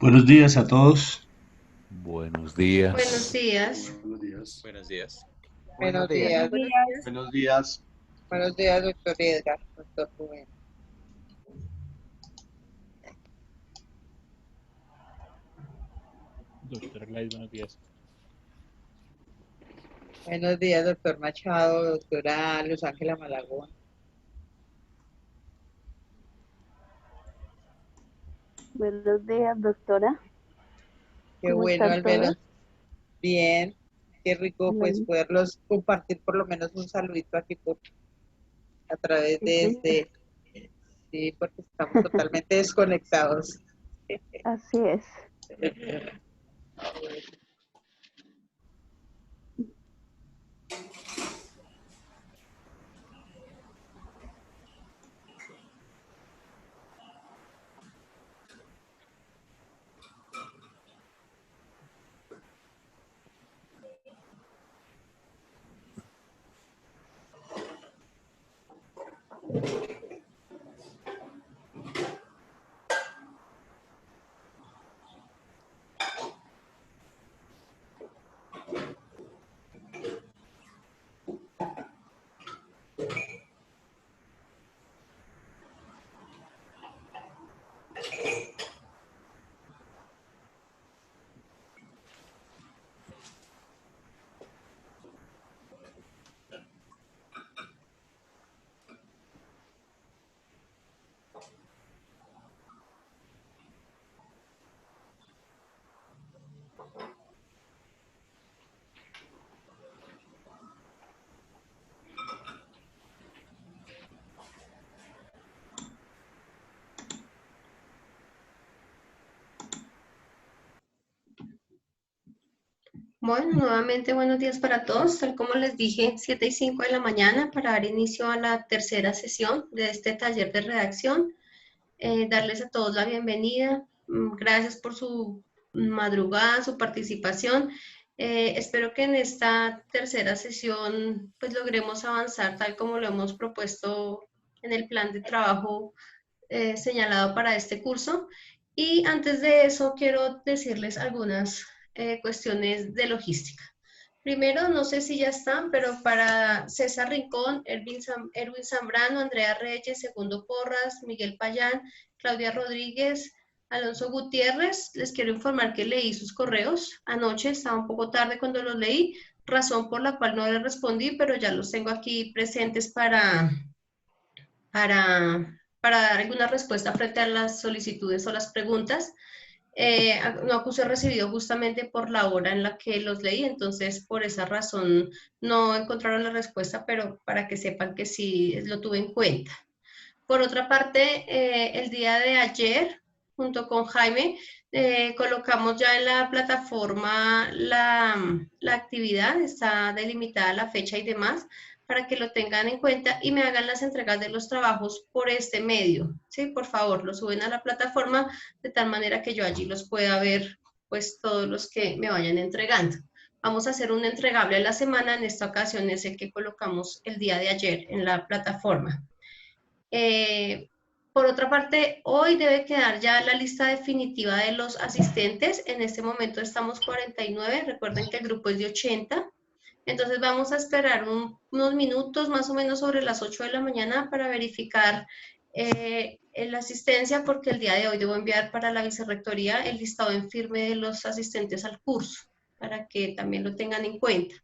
Buenos días a todos. Buenos Buenos días. días. Buenos días. Buenos días. Buenos Buenos días. días, Buenos días. Buenos días. buenos días, doctor Edgar, doctor Rubén. Doctora Gladys, buenos días. Buenos días, doctor Machado, doctora Luz Ángela Malagón. Buenos días, doctora. Qué ¿Cómo bueno están al todos? verlos. Bien, qué rico pues Bueno, poderlos compartir por lo menos un saludito aquí a través qué de rico. sí, porque estamos totalmente desconectados. Así es. Bueno, nuevamente buenos días para todos. Tal como les dije, 7:05 de la mañana para dar inicio a la tercera sesión de este taller de redacción. Darles a todos la bienvenida. Gracias por su madrugada, su participación. Espero que en esta tercera sesión pues logremos avanzar tal como lo hemos propuesto en el plan de trabajo señalado para este curso. Y antes de eso, quiero decirles algunas cuestiones de logística. Primero, no sé si ya están, pero para César Rincón, Erwin Zambrano, Andrea Reyes, Segundo Porras, Miguel Payán, Claudia Rodríguez, Alonso Gutiérrez, les quiero informar que leí sus correos anoche, estaba un poco tarde cuando los leí, razón por la cual no les respondí, pero ya los tengo aquí presentes para dar alguna respuesta frente a las solicitudes o las preguntas. No acusé recibido justamente por la hora en la que los leí, entonces por esa razón no encontraron la respuesta, pero para que sepan que sí lo tuve en cuenta. Por otra parte, el día de ayer, junto con Jaime, colocamos ya en la plataforma la actividad, está delimitada la fecha y demás, para que lo tengan en cuenta y me hagan las entregas de los trabajos por este medio. Sí, por favor, lo suben a la plataforma de tal manera que yo allí los pueda ver, pues todos los que me vayan entregando. Vamos a hacer un entregable a la semana, en esta ocasión es el que colocamos el día de ayer en la plataforma. Por otra parte, hoy debe quedar ya la lista definitiva de los asistentes. En este momento estamos 49, recuerden que el grupo es de 80. Entonces vamos a esperar unos minutos, más o menos sobre las 8 de la mañana, para verificar la asistencia, porque el día de hoy debo enviar para la vicerrectoría el listado en firme de los asistentes al curso, para que también lo tengan en cuenta.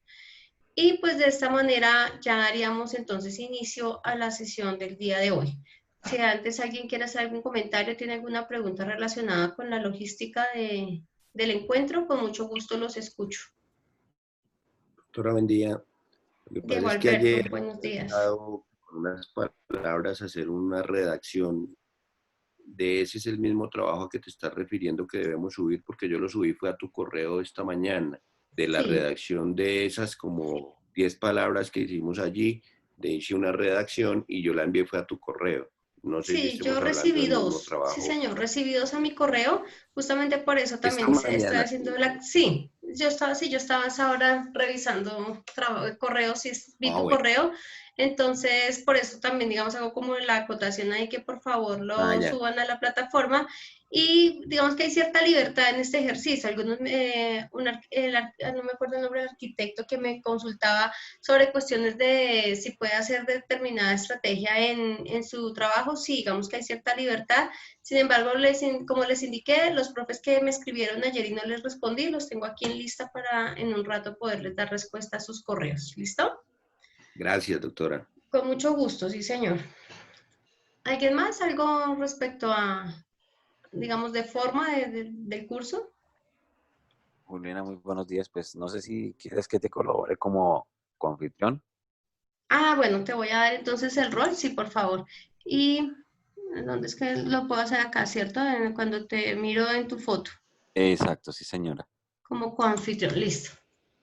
Y pues de esta manera ya daríamos entonces inicio a la sesión del día de hoy. Si antes alguien quiere hacer algún comentario, tiene alguna pregunta relacionada con la logística del encuentro, con mucho gusto los escucho. Doctora, buen día. Lo que pasa Diego es que Alberto, ayer buenos he días. estado con unas palabras a hacer una redacción de ese es el mismo trabajo a que te estás refiriendo que debemos subir, porque yo lo subí fue a tu correo esta mañana, de la Sí, redacción de esas como 10 palabras que hicimos allí, de hice una redacción y yo la envié fue a tu correo. No sé si sí, yo estemos hablando recibí del mismo dos. Sí, trabajo. señor, recibí dos a mi correo. Justamente por eso Esta también estoy mañana, haciendo la... Sí, yo estaba a esa hora revisando correos y vi tu bueno, correo. Entonces, por eso también, digamos, hago como la acotación ahí que por favor lo Ya. suban a la plataforma. Y digamos que hay cierta libertad en este ejercicio. Algunos, no me acuerdo el nombre del arquitecto que me consultaba sobre cuestiones de si puede hacer determinada estrategia en su trabajo. Sí, digamos que hay cierta libertad. Sin embargo, como les indiqué, los profes que me escribieron ayer y no les respondí, los tengo aquí en lista para en un rato poderles dar respuesta a sus correos. ¿Listo? Gracias, doctora. Con mucho gusto, sí, señor. ¿Alguien más? ¿Algo respecto a, digamos, de forma del curso? Juliana, muy buenos días. Pues no sé si quieres que te colabore como anfitrión. Ah, bueno, te voy a dar entonces el rol, sí, por favor. ¿Y dónde es que lo puedo hacer acá, cierto? Cuando te miro en tu foto, Exacto, sí, señora. como coanfitrión, listo.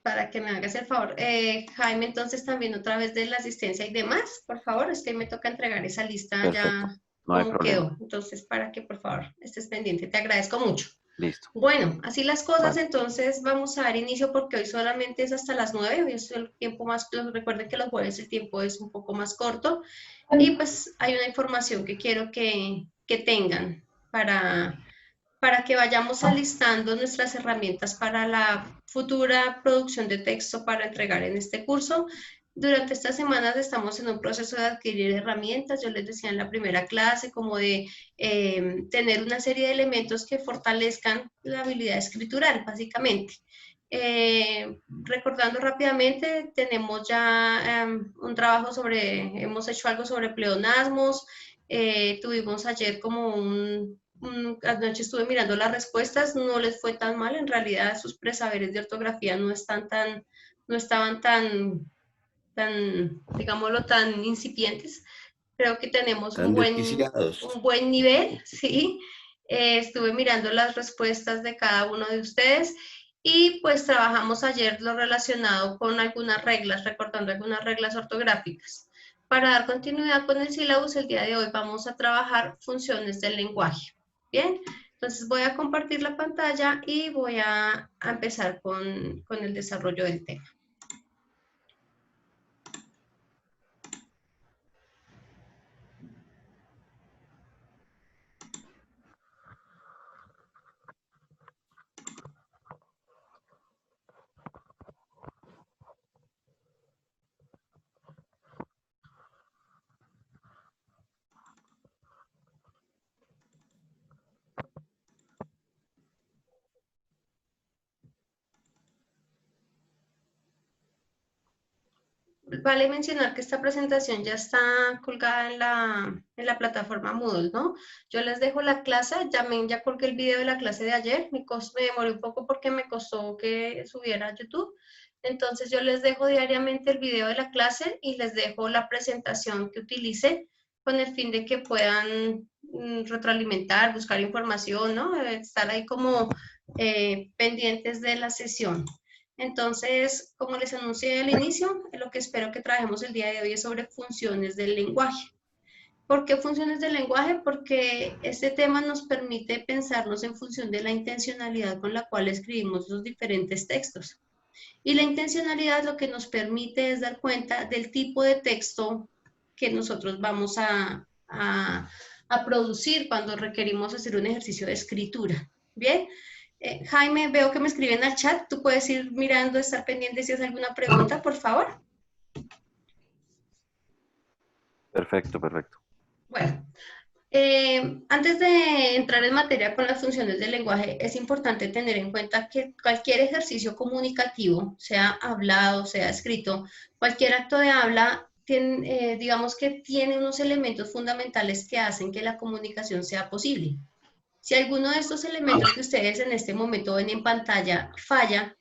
Para que me hagas el favor. Jaime, entonces también otra vez de la asistencia y demás, por favor, es que me toca entregar esa lista Perfecto, ya no hay como problema. quedó. Entonces, para que por favor estés pendiente, te agradezco mucho. Listo. Bueno, así las cosas, Vale. entonces vamos a dar inicio porque hoy solamente es hasta las 9, hoy es el tiempo más, recuerden que los jueves el tiempo es un poco más corto y pues hay una información que quiero que tengan para que vayamos alistando nuestras herramientas para la futura producción de texto para entregar en este curso. Durante estas semanas estamos en un proceso de adquirir herramientas, yo les decía en la primera clase, como de tener una serie de elementos que fortalezcan la habilidad escritural, básicamente. Recordando rápidamente, tenemos ya un trabajo hemos hecho algo sobre pleonasmos, tuvimos ayer como anoche estuve mirando las respuestas, no les fue tan mal, en realidad sus presaberes de ortografía no estaban tan, digámoslo, tan incipientes. Creo que tenemos Están desquiciados. un buen nivel, ¿sí? Estuve mirando las respuestas de cada uno de ustedes y pues trabajamos ayer lo relacionado con algunas reglas, recordando algunas reglas ortográficas. Para dar continuidad con el sílabus, el día de hoy vamos a trabajar funciones del lenguaje. Bien, entonces voy a compartir la pantalla y voy a empezar con el desarrollo del tema. Vale mencionar que esta presentación ya está colgada en la plataforma Moodle, ¿no? Yo les dejo la clase, ya colgué el video de la clase de ayer, me demoré un poco porque me costó que subiera a YouTube, entonces yo les dejo diariamente el video de la clase y les dejo la presentación que utilicé con el fin de que puedan retroalimentar, buscar información, ¿no? Estar ahí como pendientes de la sesión. Entonces, como les anuncié al inicio, lo que espero que trabajemos el día de hoy es sobre funciones del lenguaje. ¿Por qué funciones del lenguaje? Porque este tema nos permite pensarnos en función de la intencionalidad con la cual escribimos los diferentes textos. Y la intencionalidad lo que nos permite es dar cuenta del tipo de texto que nosotros vamos a producir cuando requerimos hacer un ejercicio de escritura. Bien, Jaime, veo que me escriben al chat. ¿Tú puedes ir mirando, estar pendiente si haces alguna pregunta, por favor? Perfecto, perfecto. Bueno, antes de entrar en materia con las funciones del lenguaje, es importante tener en cuenta que cualquier ejercicio comunicativo, sea hablado, sea escrito, cualquier acto de habla, digamos que tiene unos elementos fundamentales que hacen que la comunicación sea posible. Si alguno de estos elementos que ustedes en este momento ven en pantalla falla,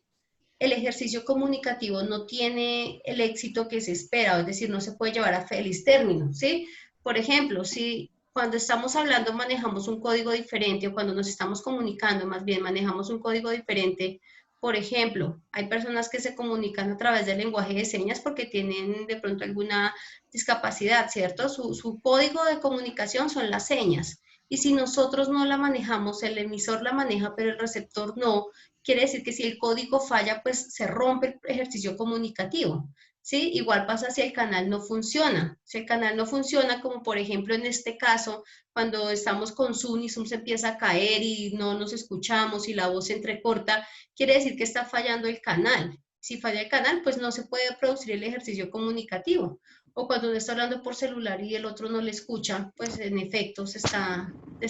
el ejercicio comunicativo no tiene el éxito que se espera, es decir, no se puede llevar a feliz término, ¿sí? Por ejemplo, si cuando estamos hablando manejamos un código diferente o cuando nos estamos comunicando más bien manejamos un código diferente, por ejemplo, hay personas que se comunican a través del lenguaje de señas porque tienen de pronto alguna discapacidad, ¿cierto? Su código de comunicación son las señas. Y si nosotros no la manejamos, el emisor la maneja, pero el receptor no, quiere decir que si el código falla, pues se rompe el ejercicio comunicativo. ¿sí? Igual pasa si el canal no funciona. Si el canal no funciona, como por ejemplo en este caso, cuando estamos con Zoom y Zoom se empieza a caer y no nos escuchamos y la voz se entrecorta, quiere decir que está fallando el canal. Si falla el canal, pues no se puede producir el ejercicio comunicativo. O cuando uno está hablando por celular y el otro no le escucha, pues en efecto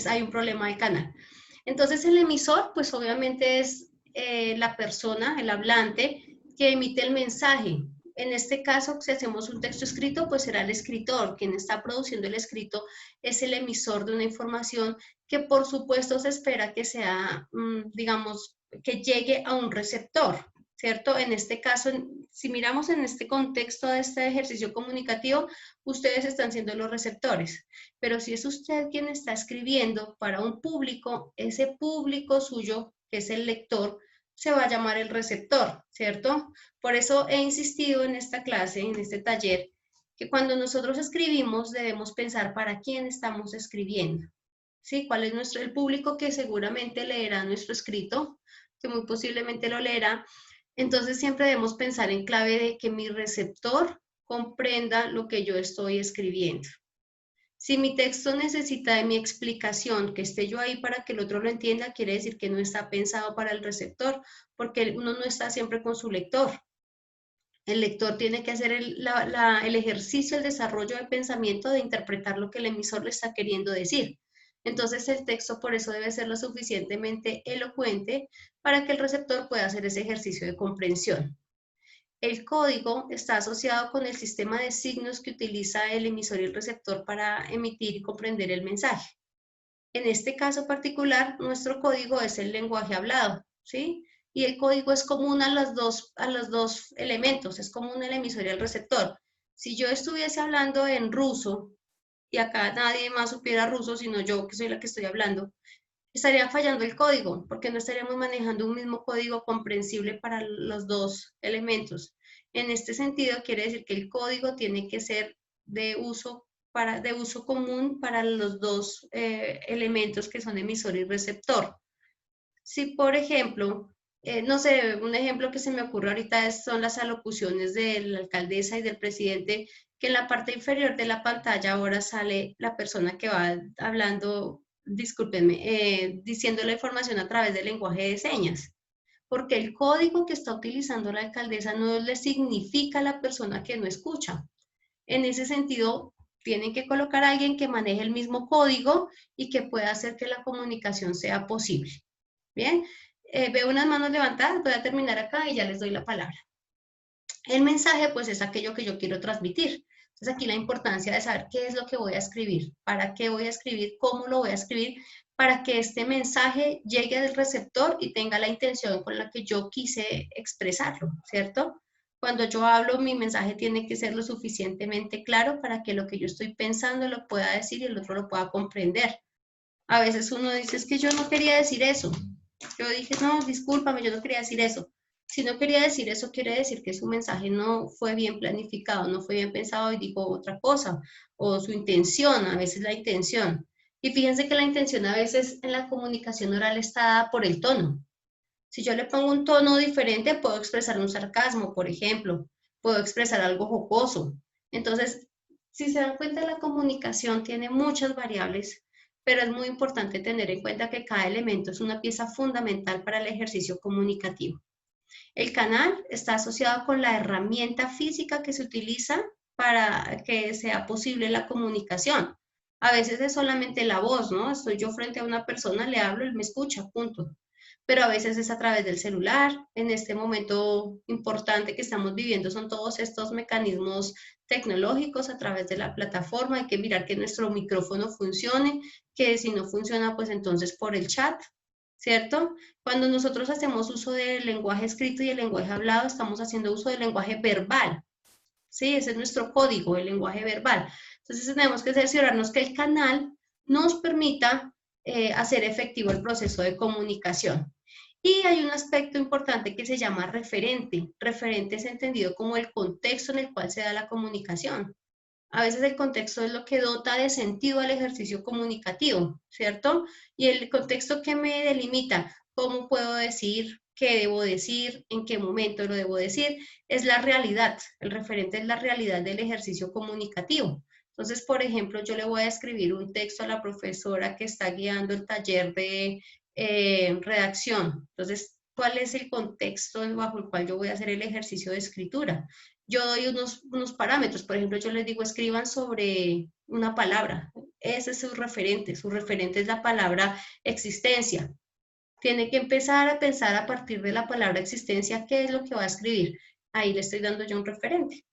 hay un problema de canal. Entonces el emisor, pues obviamente es la persona, el hablante, que emite el mensaje. En este caso, si hacemos un texto escrito, pues será el escritor. Quien está produciendo el escrito es el emisor de una información que por supuesto se espera que sea, digamos, que llegue a un receptor, ¿cierto? En este caso, si miramos en este contexto de este ejercicio comunicativo, ustedes están siendo los receptores. Pero si es usted quien está escribiendo para un público, ese público suyo, que es el lector, se va a llamar el receptor, ¿cierto? Por eso he insistido en esta clase, en este taller, que cuando nosotros escribimos debemos pensar para quién estamos escribiendo, ¿sí? ¿Cuál es el público que seguramente leerá nuestro escrito, que muy posiblemente lo leerá? Entonces siempre debemos pensar en clave de que mi receptor comprenda lo que yo estoy escribiendo. Si mi texto necesita de mi explicación, que esté yo ahí para que el otro lo entienda, quiere decir que no está pensado para el receptor, porque uno no está siempre con su lector. El lector tiene que hacer el ejercicio, el desarrollo del pensamiento de interpretar lo que el emisor le está queriendo decir. Entonces el texto por eso debe ser lo suficientemente elocuente para que el receptor pueda hacer ese ejercicio de comprensión. El código está asociado con el sistema de signos que utiliza el emisor y el receptor para emitir y comprender el mensaje. En este caso particular, nuestro código es el lenguaje hablado, ¿sí? Y el código es común a los dos elementos, es común el emisor y el receptor. Si yo estuviese hablando en ruso, y acá nadie más supiera ruso, sino yo, que soy la que estoy hablando, estaría fallando el código, porque no estaríamos manejando un mismo código comprensible para los dos elementos. En este sentido, quiere decir que el código tiene que ser de uso común para los dos elementos que son emisor y receptor. Si, por ejemplo, no sé, un ejemplo que se me ocurre ahorita son las alocuciones de la alcaldesa y del presidente, que en la parte inferior de la pantalla ahora sale la persona que va hablando, discúlpenme, diciendo la información a través del lenguaje de señas. Porque el código que está utilizando la alcaldesa no le significa a la persona que no escucha. En ese sentido, tienen que colocar a alguien que maneje el mismo código y que pueda hacer que la comunicación sea posible. Bien, veo unas manos levantadas, voy a terminar acá y ya les doy la palabra. El mensaje, pues, es aquello que yo quiero transmitir. Entonces, aquí la importancia de saber qué es lo que voy a escribir, para qué voy a escribir, cómo lo voy a escribir, para que este mensaje llegue al receptor y tenga la intención con la que yo quise expresarlo, ¿cierto? Cuando yo hablo, mi mensaje tiene que ser lo suficientemente claro para que lo que yo estoy pensando lo pueda decir y el otro lo pueda comprender. A veces uno dice, es que yo no quería decir eso. Yo dije, no, discúlpame, yo no quería decir eso. Si no quería decir eso, quiere decir que su mensaje no fue bien planificado, no fue bien pensado y dijo otra cosa. O su intención, a veces la intención. Y fíjense que la intención a veces en la comunicación oral está dada por el tono. Si yo le pongo un tono diferente, puedo expresar un sarcasmo, por ejemplo. Puedo expresar algo jocoso. Entonces, si se dan cuenta, la comunicación tiene muchas variables, pero es muy importante tener en cuenta que cada elemento es una pieza fundamental para el ejercicio comunicativo. El canal está asociado con la herramienta física que se utiliza para que sea posible la comunicación. A veces es solamente la voz, ¿no? Estoy yo frente a una persona, le hablo, él me escucha, punto. Pero a veces es a través del celular. En este momento importante que estamos viviendo son todos estos mecanismos tecnológicos a través de la plataforma. Hay que mirar que nuestro micrófono funcione, que si no funciona, pues entonces por el chat, ¿cierto? Cuando nosotros hacemos uso del lenguaje escrito y el lenguaje hablado, estamos haciendo uso del lenguaje verbal, ¿sí? Ese es nuestro código, el lenguaje verbal. Entonces tenemos que cerciorarnos que el canal nos permita hacer efectivo el proceso de comunicación. Y hay un aspecto importante que se llama referente. Referente es entendido como el contexto en el cual se da la comunicación. A veces el contexto es lo que dota de sentido al ejercicio comunicativo, ¿cierto? Y el contexto que me delimita, cómo puedo decir, qué debo decir, en qué momento lo debo decir, es la realidad, el referente es la realidad del ejercicio comunicativo. Entonces, por ejemplo, yo le voy a escribir un texto a la profesora que está guiando el taller de redacción. Entonces, ¿cuál es el contexto bajo el cual yo voy a hacer el ejercicio de escritura? Yo doy unos parámetros, por ejemplo, yo les digo escriban sobre una palabra, ese es su referente es la palabra existencia. Tiene que empezar a pensar a partir de la palabra existencia qué es lo que va a escribir. Ahí le estoy dando yo un referente.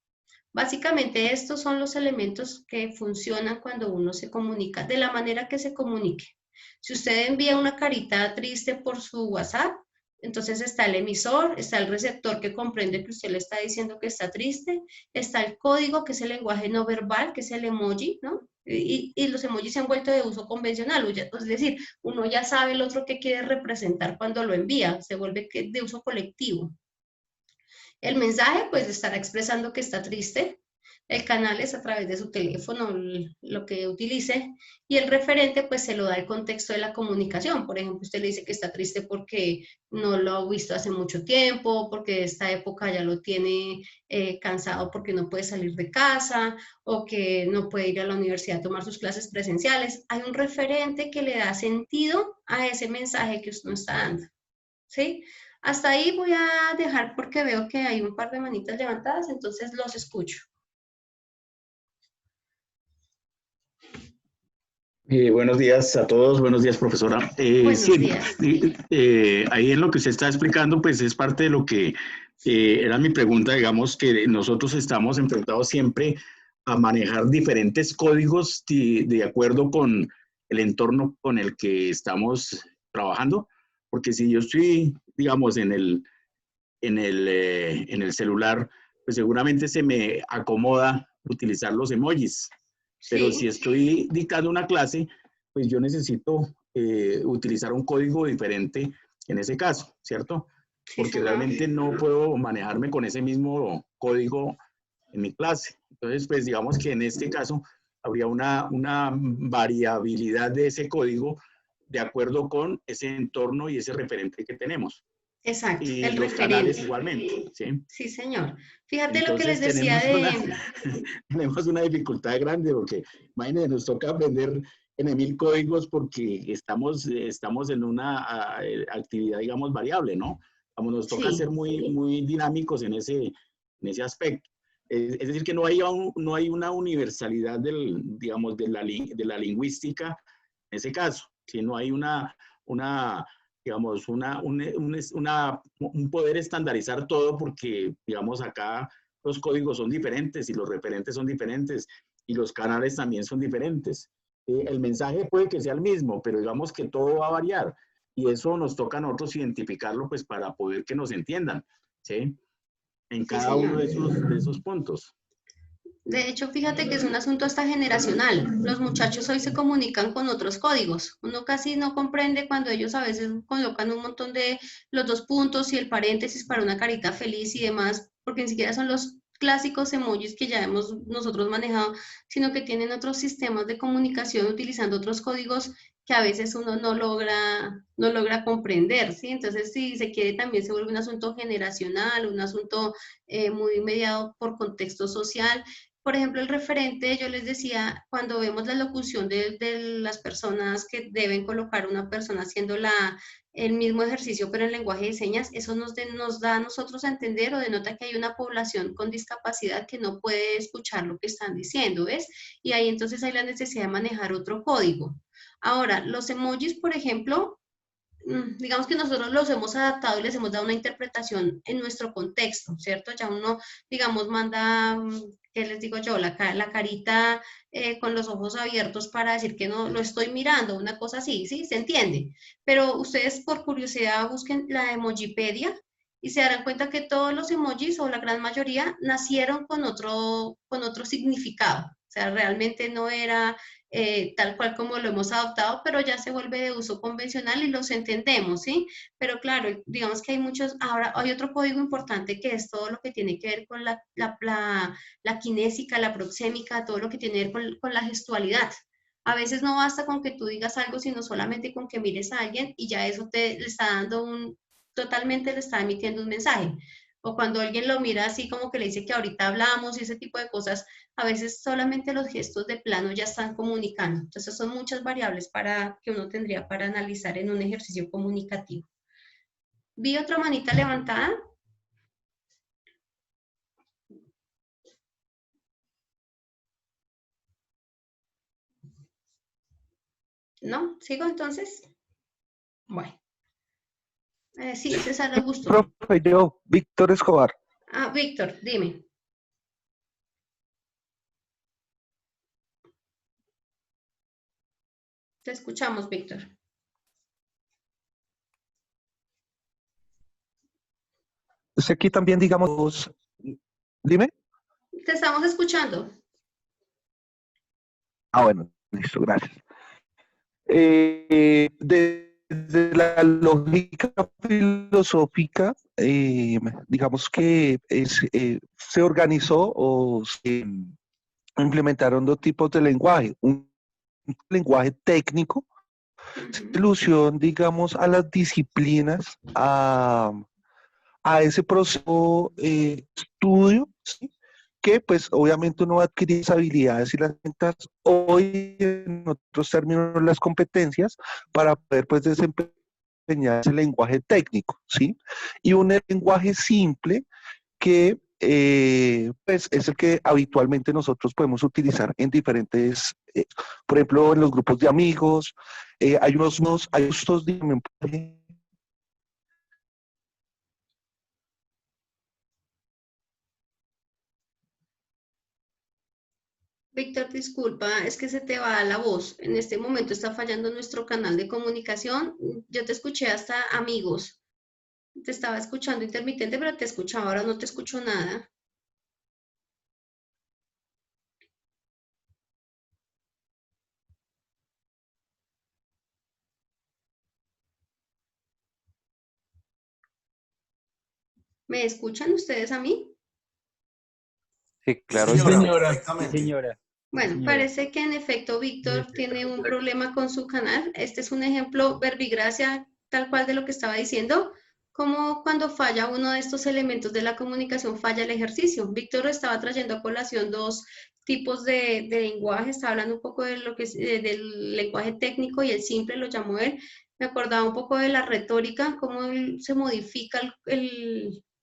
Básicamente estos son los elementos que funcionan cuando uno se comunica, de la manera que se comunique. Si usted envía una carita triste por su WhatsApp, entonces está el emisor, está el receptor que comprende que usted le está diciendo que está triste, está el código, que es el lenguaje no verbal, que es el emoji, ¿no? Y los emojis se han vuelto de uso convencional, es decir, uno ya sabe el otro qué quiere representar cuando lo envía, se vuelve de uso colectivo. El mensaje, pues, estará expresando que está triste. El canal es a través de su teléfono, lo que utilice. Y el referente, pues, se lo da el contexto de la comunicación. Por ejemplo, usted le dice que está triste porque no lo ha visto hace mucho tiempo, porque esta época ya lo tiene cansado porque no puede salir de casa, o que no puede ir a la universidad a tomar sus clases presenciales. Hay un referente que le da sentido a ese mensaje que usted está dando, ¿sí? Hasta ahí voy a dejar porque veo que hay un par de manitas levantadas, entonces los escucho. Buenos días a todos, buenos días, profesora. Buenos Sí, días. ahí en lo que usted está explicando, pues es parte de lo que era mi pregunta, digamos, que nosotros estamos enfrentados siempre a manejar diferentes códigos de acuerdo con el entorno con el que estamos trabajando, porque si yo estoy, digamos, en el celular, pues seguramente se me acomoda utilizar los emojis. Pero si estoy dictando una clase, pues yo necesito utilizar un código diferente en ese caso, ¿cierto? Porque realmente no puedo manejarme con ese mismo código en mi clase. Entonces, pues digamos que en este caso habría una variabilidad de ese código de acuerdo con ese entorno y ese referente que tenemos. Exacto, Y el los referente. canales igualmente, ¿sí? Sí, señor. Fíjate entonces, lo que les decía tenemos una dificultad grande porque, imagínense, nos toca aprender en 1000 códigos porque estamos en una actividad, digamos, variable, ¿no? Nos toca ser muy dinámicos en ese aspecto. Es decir, que no hay una universalidad digamos, de la lingüística en ese caso, sino hay digamos, un poder estandarizar todo porque, digamos, acá los códigos son diferentes y los referentes son diferentes y los canales también son diferentes. El mensaje puede que sea el mismo, pero digamos que todo va a variar y eso nos toca a nosotros identificarlo pues para poder que nos entiendan, ¿sí? En cada uno de esos puntos. De hecho, fíjate que es un asunto hasta generacional. Los muchachos hoy se comunican con otros códigos. Uno casi no comprende cuando ellos a veces colocan un montón de los dos puntos y el paréntesis para una carita feliz y demás, porque ni siquiera son los clásicos emojis que ya hemos nosotros manejado, sino que tienen otros sistemas de comunicación utilizando otros códigos que a veces uno no logra comprender, ¿sí? Entonces, si se quiere, también se vuelve un asunto generacional, un asunto muy mediado por contexto social. Por ejemplo, el referente, yo les decía, cuando vemos la locución de las personas que deben colocar una persona haciendo el mismo ejercicio, pero en lenguaje de señas, eso nos da a nosotros a entender o denota que hay una población con discapacidad que no puede escuchar lo que están diciendo, ¿ves? Y ahí entonces hay la necesidad de manejar otro código. Ahora, los emojis, por ejemplo, digamos que nosotros los hemos adaptado y les hemos dado una interpretación en nuestro contexto, ¿cierto? Ya uno, digamos, manda, ¿qué les digo yo? La carita con los ojos abiertos para decir que no lo estoy mirando, una cosa así, ¿sí? ¿Se entiende? Pero ustedes por curiosidad busquen la Emojipedia y se darán cuenta que todos los emojis o la gran mayoría nacieron con otro significado. O sea, realmente no era tal cual como lo hemos adoptado, pero ya se vuelve de uso convencional y los entendemos, ¿sí? Pero claro, digamos que hay muchos, ahora hay otro código importante que es todo lo que tiene que ver con la kinésica, la proxémica, todo lo que tiene que ver con la gestualidad. A veces no basta con que tú digas algo, sino solamente con que mires a alguien y ya eso le está dando totalmente le está emitiendo un mensaje. O cuando alguien lo mira así como que le dice que ahorita hablamos y ese tipo de cosas, a veces solamente los gestos de plano ya están comunicando. Entonces son muchas variables que uno tendría para analizar en un ejercicio comunicativo. Vi otra manita levantada. ¿No? ¿Sigo entonces? Bueno. Sí, César Augusto. Profe, yo, Víctor Escobar. Ah, Víctor, dime. Te escuchamos, Víctor. Pues aquí también, digamos, dime. Te estamos escuchando. Ah, bueno, listo, gracias. Desde la lógica filosófica, digamos que se organizó o se implementaron dos tipos de lenguaje. Un lenguaje técnico, solución, digamos, a las disciplinas, a ese proceso estudio, ¿sí? Que pues obviamente uno va a adquirir esas habilidades y las ventas, hoy en otros términos las competencias, para poder pues desempeñar ese lenguaje técnico, ¿sí? Y un lenguaje simple que pues es el que habitualmente nosotros podemos utilizar en diferentes, por ejemplo, en los grupos de amigos, hay hay estos, Víctor, disculpa, es que se te va la voz. En este momento está fallando nuestro canal de comunicación. Yo te escuché hasta amigos. Te estaba escuchando intermitente, pero te escuchaba, ahora no te escucho nada. ¿Me escuchan ustedes a mí? Sí, claro, Sí, señora, perfectamente. sí, señora. Bueno, señora. parece que en efecto Víctor tiene un problema con su canal. Este es un ejemplo verbigracia tal cual de lo que estaba diciendo, como cuando falla uno de estos elementos de la comunicación, falla el ejercicio. Víctor estaba trayendo a colación dos tipos de lenguaje, estaba hablando un poco de lo que es, del lenguaje técnico y el simple, lo llamó él. Me acordaba un poco de la retórica, cómo se modifica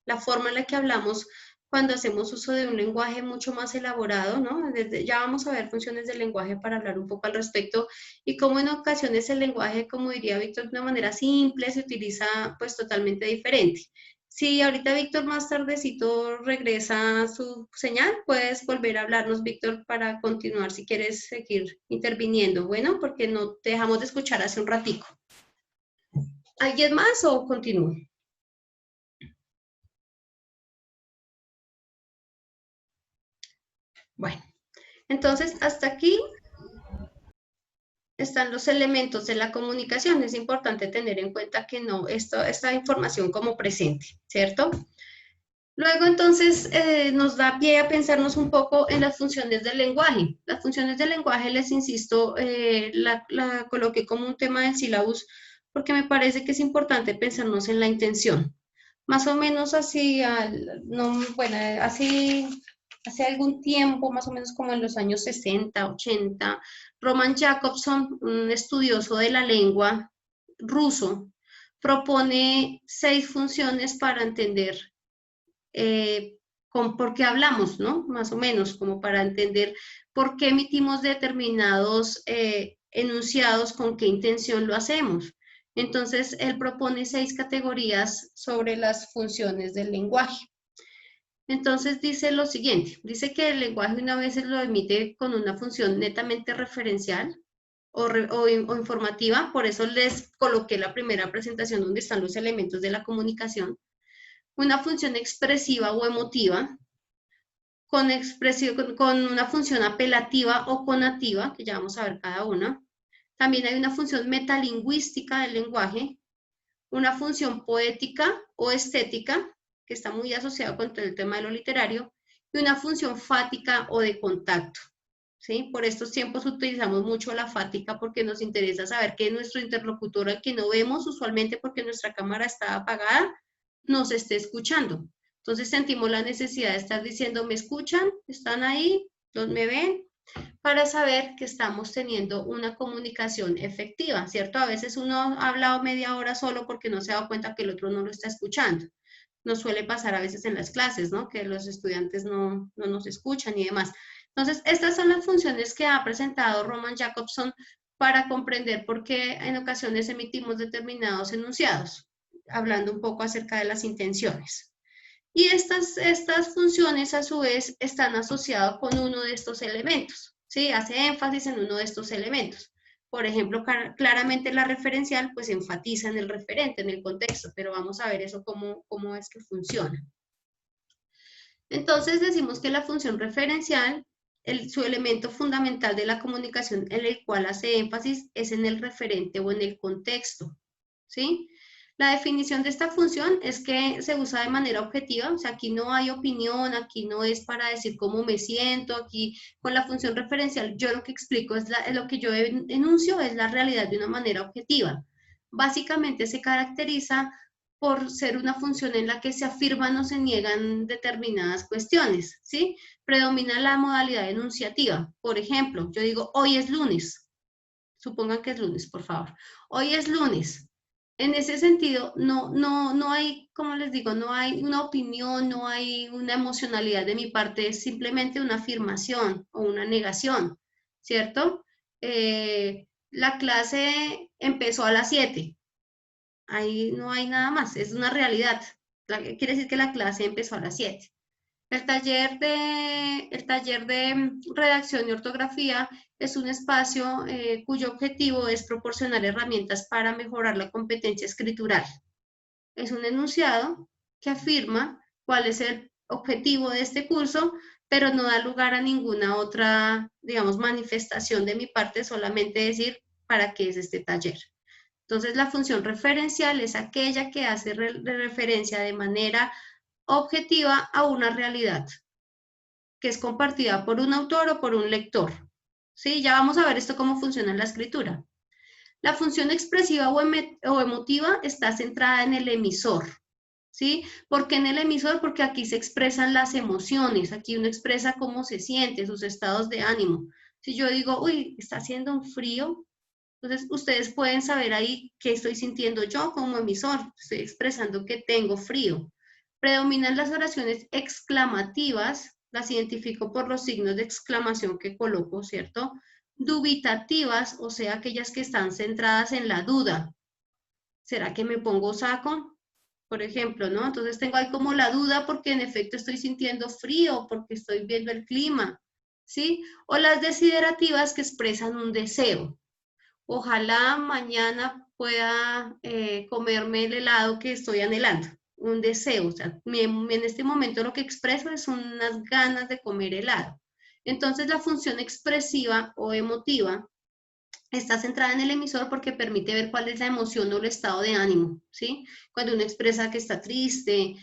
la forma en la que hablamos cuando hacemos uso de un lenguaje mucho más elaborado, ¿no? Ya vamos a ver funciones del lenguaje para hablar un poco al respecto y cómo en ocasiones el lenguaje, como diría Víctor, de una manera simple se utiliza pues totalmente diferente. Si ahorita Víctor más tardecito regresa a su señal, puedes volver a hablarnos, Víctor, para continuar si quieres seguir interviniendo. Bueno, porque no te dejamos de escuchar hace un ratico. ¿Alguien más o continúo? Bueno, entonces hasta aquí están los elementos de la comunicación. Es importante tener en cuenta que no, esta información como presente, ¿cierto? Luego entonces nos da pie a pensarnos un poco en las funciones del lenguaje. Las funciones del lenguaje, les insisto, la coloqué como un tema del sílabus porque me parece que es importante pensarnos en la intención. Más o menos así, hace algún tiempo, más o menos como en los años 60, 80, Roman Jakobson, un estudioso de la lengua ruso, propone 6 funciones para entender por qué hablamos, ¿no? Más o menos, como para entender por qué emitimos determinados enunciados, con qué intención lo hacemos. Entonces, él propone 6 categorías sobre las funciones del lenguaje. Entonces dice lo siguiente, dice que el lenguaje una vez lo emite con una función netamente referencial o informativa, por eso les coloqué la primera presentación donde están los elementos de la comunicación, una función expresiva o emotiva, con una función apelativa o conativa, que ya vamos a ver cada una. También hay una función metalingüística del lenguaje, una función poética o estética, que está muy asociado con todo el tema de lo literario, y una función fática o de contacto. ¿sí? Por estos tiempos utilizamos mucho la fática porque nos interesa saber que nuestro interlocutor, al que no vemos usualmente porque nuestra cámara está apagada, nos esté escuchando. Entonces sentimos la necesidad de estar diciendo, ¿me escuchan? ¿Están ahí? ¿Me ven? Para saber que estamos teniendo una comunicación efectiva, ¿cierto? A veces uno ha hablado media hora solo porque no se ha dado cuenta que el otro no lo está escuchando. Nos suele pasar a veces en las clases, ¿no? Que los estudiantes no nos escuchan y demás. Entonces, estas son las funciones que ha presentado Roman Jakobson para comprender por qué en ocasiones emitimos determinados enunciados, hablando un poco acerca de las intenciones. Y estas funciones, a su vez, están asociadas con uno de estos elementos, ¿sí? Hace énfasis en uno de estos elementos. Por ejemplo, claramente la referencial, pues enfatiza en el referente, en el contexto, pero vamos a ver eso cómo es que funciona. Entonces, decimos que la función referencial, su elemento fundamental de la comunicación en el cual hace énfasis es en el referente o en el contexto, ¿sí? La definición de esta función es que se usa de manera objetiva, o sea, aquí no hay opinión, aquí no es para decir cómo me siento, aquí con la función referencial yo lo que explico es lo que yo enuncio es la realidad de una manera objetiva. Básicamente se caracteriza por ser una función en la que se afirman o se niegan determinadas cuestiones, ¿sí? Predomina la modalidad enunciativa. Por ejemplo, yo digo, hoy es lunes. Supongan que es lunes, por favor. Hoy es lunes. En ese sentido, no hay, como les digo, no hay una opinión, no hay una emocionalidad de mi parte, es simplemente una afirmación o una negación, ¿cierto? La clase empezó a las 7. Ahí no hay nada más, es una realidad. Quiere decir que la clase empezó a las 7. El taller de redacción y ortografía es un espacio cuyo objetivo es proporcionar herramientas para mejorar la competencia escritural. Es un enunciado que afirma cuál es el objetivo de este curso, pero no da lugar a ninguna otra, digamos, manifestación de mi parte, solamente decir para qué es este taller. Entonces, la función referencial es aquella que hace referencia de manera objetiva a una realidad que es compartida por un autor o por un lector. ¿Sí? Ya vamos a ver esto cómo funciona en la escritura. La función expresiva o emotiva está centrada en el emisor. ¿Sí? ¿Por qué en el emisor? Porque aquí se expresan las emociones, aquí uno expresa cómo se siente, sus estados de ánimo. Si yo digo, uy, está haciendo un frío, entonces ustedes pueden saber ahí qué estoy sintiendo yo como emisor, estoy expresando que tengo frío. Predominan las oraciones exclamativas, las identifico por los signos de exclamación que coloco, ¿cierto? Dubitativas, o sea, aquellas que están centradas en la duda. ¿Será que me pongo saco? Por ejemplo, ¿no? Entonces tengo ahí como la duda porque en efecto estoy sintiendo frío, porque estoy viendo el clima, ¿sí? O las desiderativas que expresan un deseo. Ojalá mañana pueda comerme el helado que estoy anhelando, un deseo. O sea, en este momento lo que expreso es unas ganas de comer helado. Entonces la función expresiva o emotiva está centrada en el emisor porque permite ver cuál es la emoción o el estado de ánimo, ¿sí? Cuando uno expresa que está triste,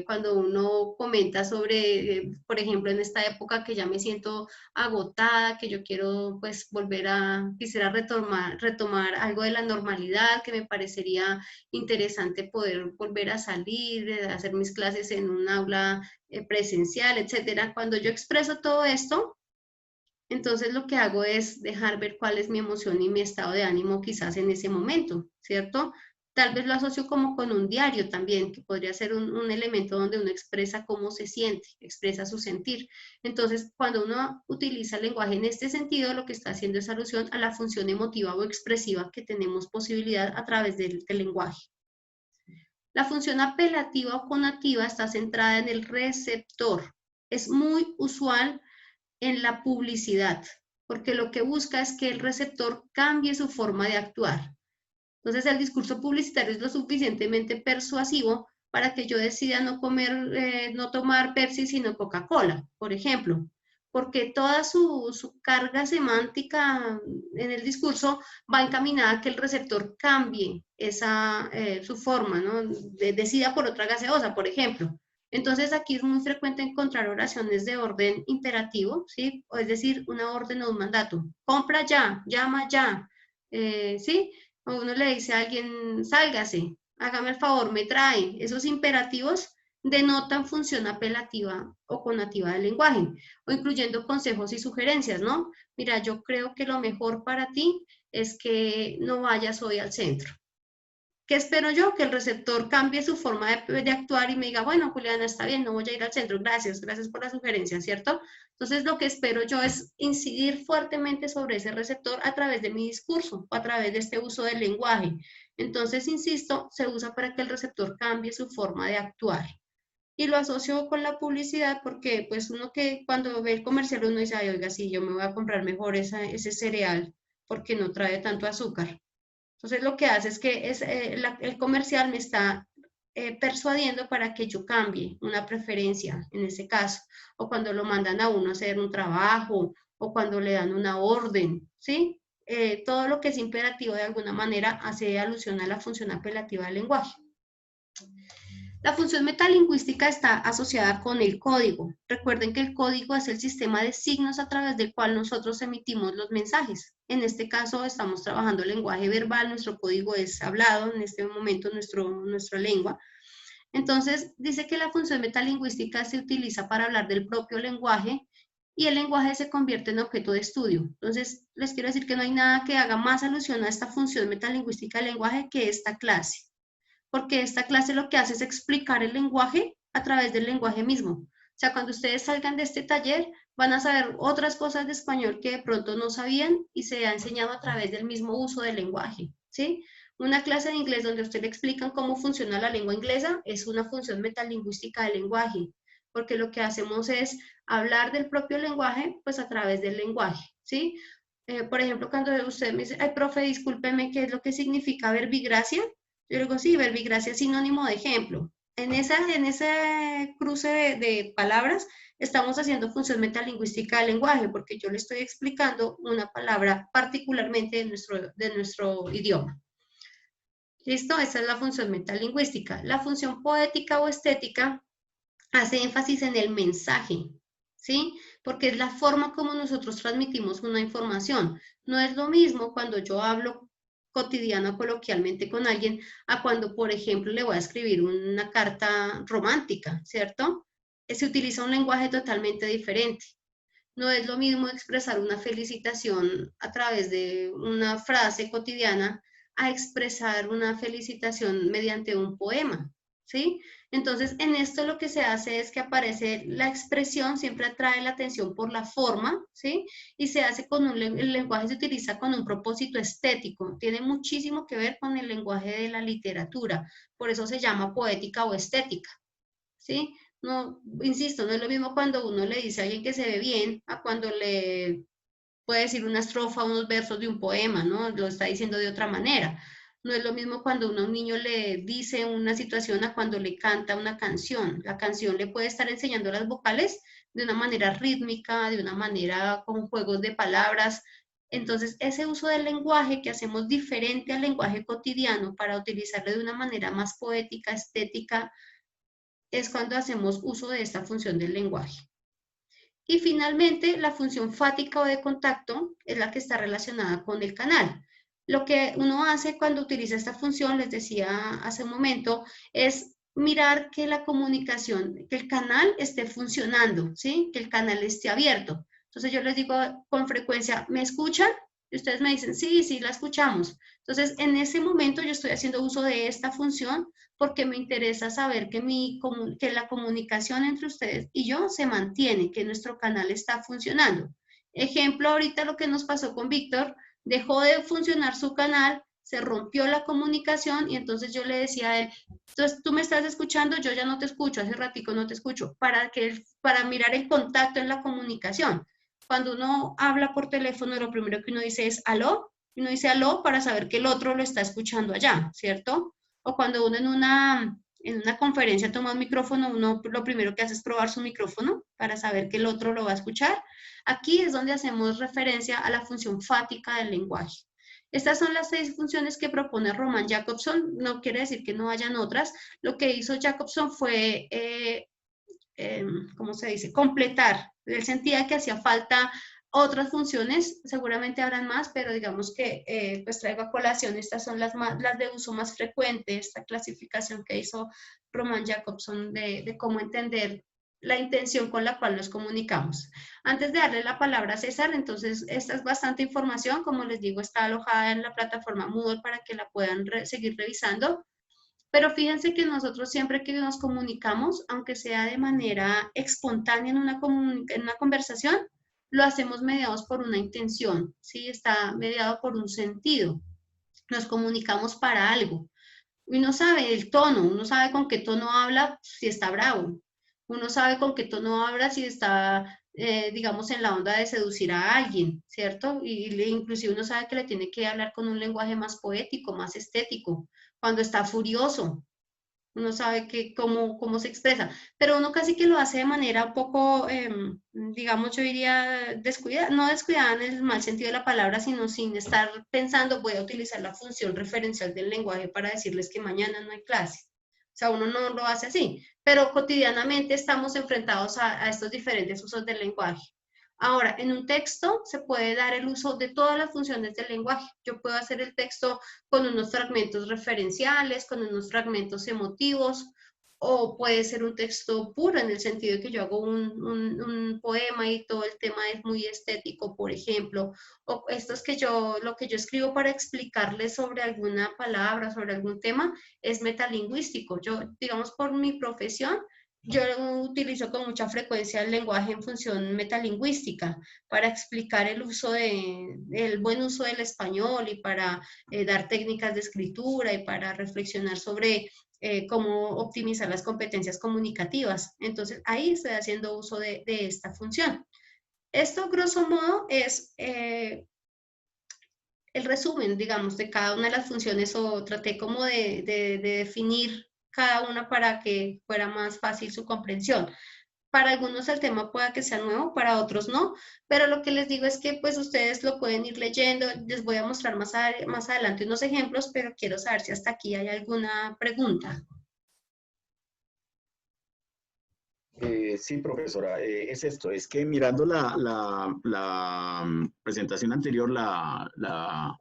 cuando uno comenta sobre, por ejemplo, en esta época que ya me siento agotada, que yo quiero pues quisiera retomar algo de la normalidad, que me parecería interesante poder volver a salir, hacer mis clases en un aula presencial, etcétera. Cuando yo expreso todo esto, entonces lo que hago es dejar ver cuál es mi emoción y mi estado de ánimo quizás en ese momento, ¿cierto? Tal vez lo asocio como con un diario también, que podría ser un elemento donde uno expresa cómo se siente, expresa su sentir. Entonces, cuando uno utiliza el lenguaje en este sentido, lo que está haciendo es alusión a la función emotiva o expresiva que tenemos posibilidad a través del lenguaje. La función apelativa o conativa está centrada en el receptor. Es muy usual en la publicidad, porque lo que busca es que el receptor cambie su forma de actuar. Entonces el discurso publicitario es lo suficientemente persuasivo para que yo decida no tomar Pepsi sino Coca-Cola, por ejemplo, porque toda su carga semántica en el discurso va encaminada a que el receptor cambie su forma, ¿no? Decida por otra gaseosa, por ejemplo. Entonces aquí es muy frecuente encontrar oraciones de orden imperativo, ¿sí? O es decir, una orden o un mandato. Compra ya, llama ya, ¿sí? O uno le dice a alguien, sálgase, hágame el favor, me trae. Esos imperativos denotan función apelativa o conativa del lenguaje, o incluyendo consejos y sugerencias, ¿no? Mira, yo creo que lo mejor para ti es que no vayas hoy al centro. ¿Qué espero yo? Que el receptor cambie su forma de actuar y me diga, bueno, Juliana, está bien, no voy a ir al centro, gracias por la sugerencia, ¿cierto? Entonces, lo que espero yo es incidir fuertemente sobre ese receptor a través de mi discurso o a través de este uso del lenguaje. Entonces, insisto, se usa para que el receptor cambie su forma de actuar. Y lo asocio con la publicidad porque, pues, uno que cuando ve el comercial uno dice, ay, oiga, sí, yo me voy a comprar mejor ese cereal porque no trae tanto azúcar. Entonces lo que hace es que el comercial me está persuadiendo para que yo cambie una preferencia en ese caso, o cuando lo mandan a uno a hacer un trabajo, o cuando le dan una orden, ¿sí? Todo lo que es imperativo de alguna manera hace alusión a la función apelativa del lenguaje. La función metalingüística está asociada con el código. Recuerden que el código es el sistema de signos a través del cual nosotros emitimos los mensajes. En este caso estamos trabajando el lenguaje verbal, nuestro código es hablado, en este momento nuestra lengua. Entonces, dice que la función metalingüística se utiliza para hablar del propio lenguaje y el lenguaje se convierte en objeto de estudio. Entonces, les quiero decir que no hay nada que haga más alusión a esta función metalingüística del lenguaje que esta clase. Porque esta clase lo que hace es explicar el lenguaje a través del lenguaje mismo. O sea, cuando ustedes salgan de este taller, van a saber otras cosas de español que de pronto no sabían y se ha enseñado a través del mismo uso del lenguaje, ¿sí? Una clase de inglés donde a usted le explican cómo funciona la lengua inglesa es una función metalingüística del lenguaje, porque lo que hacemos es hablar del propio lenguaje, pues a través del lenguaje, ¿sí? Por ejemplo, cuando usted me dice, ay, profe, discúlpeme, ¿qué es lo que significa verbigracia? Yo digo, sí, verbigracia es sinónimo de ejemplo. En ese cruce de palabras estamos haciendo función metalingüística del lenguaje porque yo le estoy explicando una palabra particularmente de nuestro idioma. ¿Listo? Esa es la función metalingüística. La función poética o estética hace énfasis en el mensaje, ¿sí? Porque es la forma como nosotros transmitimos una información. No es lo mismo cuando yo hablo cotidiano, coloquialmente con alguien, a cuando, por ejemplo, le voy a escribir una carta romántica, ¿cierto? Se utiliza un lenguaje totalmente diferente. No es lo mismo expresar una felicitación a través de una frase cotidiana a expresar una felicitación mediante un poema, ¿sí? Entonces, en esto lo que se hace es que aparece la expresión, siempre atrae la atención por la forma, ¿sí? Y se hace el lenguaje se utiliza con un propósito estético, tiene muchísimo que ver con el lenguaje de la literatura, por eso se llama poética o estética, ¿sí? No, insisto, no es lo mismo cuando uno le dice a alguien que se ve bien, a cuando le puede decir una estrofa, unos versos de un poema, ¿no? Lo está diciendo de otra manera. No es lo mismo cuando uno a un niño le dice una situación a cuando le canta una canción. La canción le puede estar enseñando las vocales de una manera rítmica, de una manera con juegos de palabras. Entonces, ese uso del lenguaje que hacemos diferente al lenguaje cotidiano para utilizarlo de una manera más poética, estética, es cuando hacemos uso de esta función del lenguaje. Y finalmente, la función fática o de contacto es la que está relacionada con el canal. Lo que uno hace cuando utiliza esta función, les decía hace un momento, es mirar que la comunicación, que el canal esté funcionando, ¿sí? Que el canal esté abierto. Entonces yo les digo con frecuencia, ¿me escuchan? Y ustedes me dicen, sí, sí, la escuchamos. Entonces, en ese momento yo estoy haciendo uso de esta función porque me interesa saber que la comunicación entre ustedes y yo se mantiene, que nuestro canal está funcionando. Ejemplo, ahorita lo que nos pasó con Víctor, dejó de funcionar su canal, se rompió la comunicación y entonces yo le decía a él, entonces tú me estás escuchando, yo ya no te escucho, hace ratico no te escucho, para mirar el contacto en la comunicación. Cuando uno habla por teléfono, lo primero que uno dice es aló, y uno dice aló para saber que el otro lo está escuchando allá, ¿cierto? O cuando uno en una conferencia toma un micrófono, uno lo primero que hace es probar su micrófono para saber que el otro lo va a escuchar. Aquí es donde hacemos referencia a la función fática del lenguaje. Estas son las 6 funciones que propone Roman Jakobson. No quiere decir que no hayan otras. Lo que hizo Jakobson fue ¿cómo se dice? Completar. Él sentía que hacía falta otras funciones, seguramente habrán más, pero digamos que pues traigo a colación, estas son las de uso más frecuente, esta clasificación que hizo Roman Jacobson de cómo entender la intención con la cual nos comunicamos. Antes de darle la palabra a César, entonces esta es bastante información, como les digo, está alojada en la plataforma Moodle para que la puedan seguir revisando. Pero fíjense que nosotros siempre que nos comunicamos, aunque sea de manera espontánea en una conversación, lo hacemos mediados por una intención, ¿sí? Está mediado por un sentido. Nos comunicamos para algo. Uno sabe el tono, uno sabe con qué tono habla si está bravo. Uno sabe con qué tono habla si está, digamos, en la onda de seducir a alguien, ¿cierto? Inclusive uno sabe que le tiene que hablar con un lenguaje más poético, más estético. Cuando está furioso, uno sabe cómo se expresa, pero uno casi que lo hace de manera un poco, digamos, yo diría descuidada, no descuidada en el mal sentido de la palabra, sino sin estar pensando, voy a utilizar la función referencial del lenguaje para decirles que mañana no hay clase. O sea, uno no lo hace así, pero cotidianamente estamos enfrentados a estos diferentes usos del lenguaje. Ahora, en un texto se puede dar el uso de todas las funciones del lenguaje. Yo puedo hacer el texto con unos fragmentos referenciales, con unos fragmentos emotivos, o puede ser un texto puro en el sentido de que yo hago un poema y todo el tema es muy estético, por ejemplo, o esto es que lo que yo escribo para explicarles sobre alguna palabra, sobre algún tema, es metalingüístico. Yo, digamos, por mi profesión, yo utilizo con mucha frecuencia el lenguaje en función metalingüística para explicar el buen uso del español y para dar técnicas de escritura y para reflexionar sobre cómo optimizar las competencias comunicativas. Entonces, ahí estoy haciendo uso de esta función. Esto, grosso modo, es el resumen, digamos, de cada una de las funciones, o traté como de definir cada una para que fuera más fácil su comprensión. Para algunos el tema pueda que sea nuevo, para otros no, pero lo que les digo es que pues ustedes lo pueden ir leyendo, les voy a mostrar más adelante unos ejemplos, pero quiero saber si hasta aquí hay alguna pregunta. Sí, profesora, es esto, es que mirando la presentación anterior, la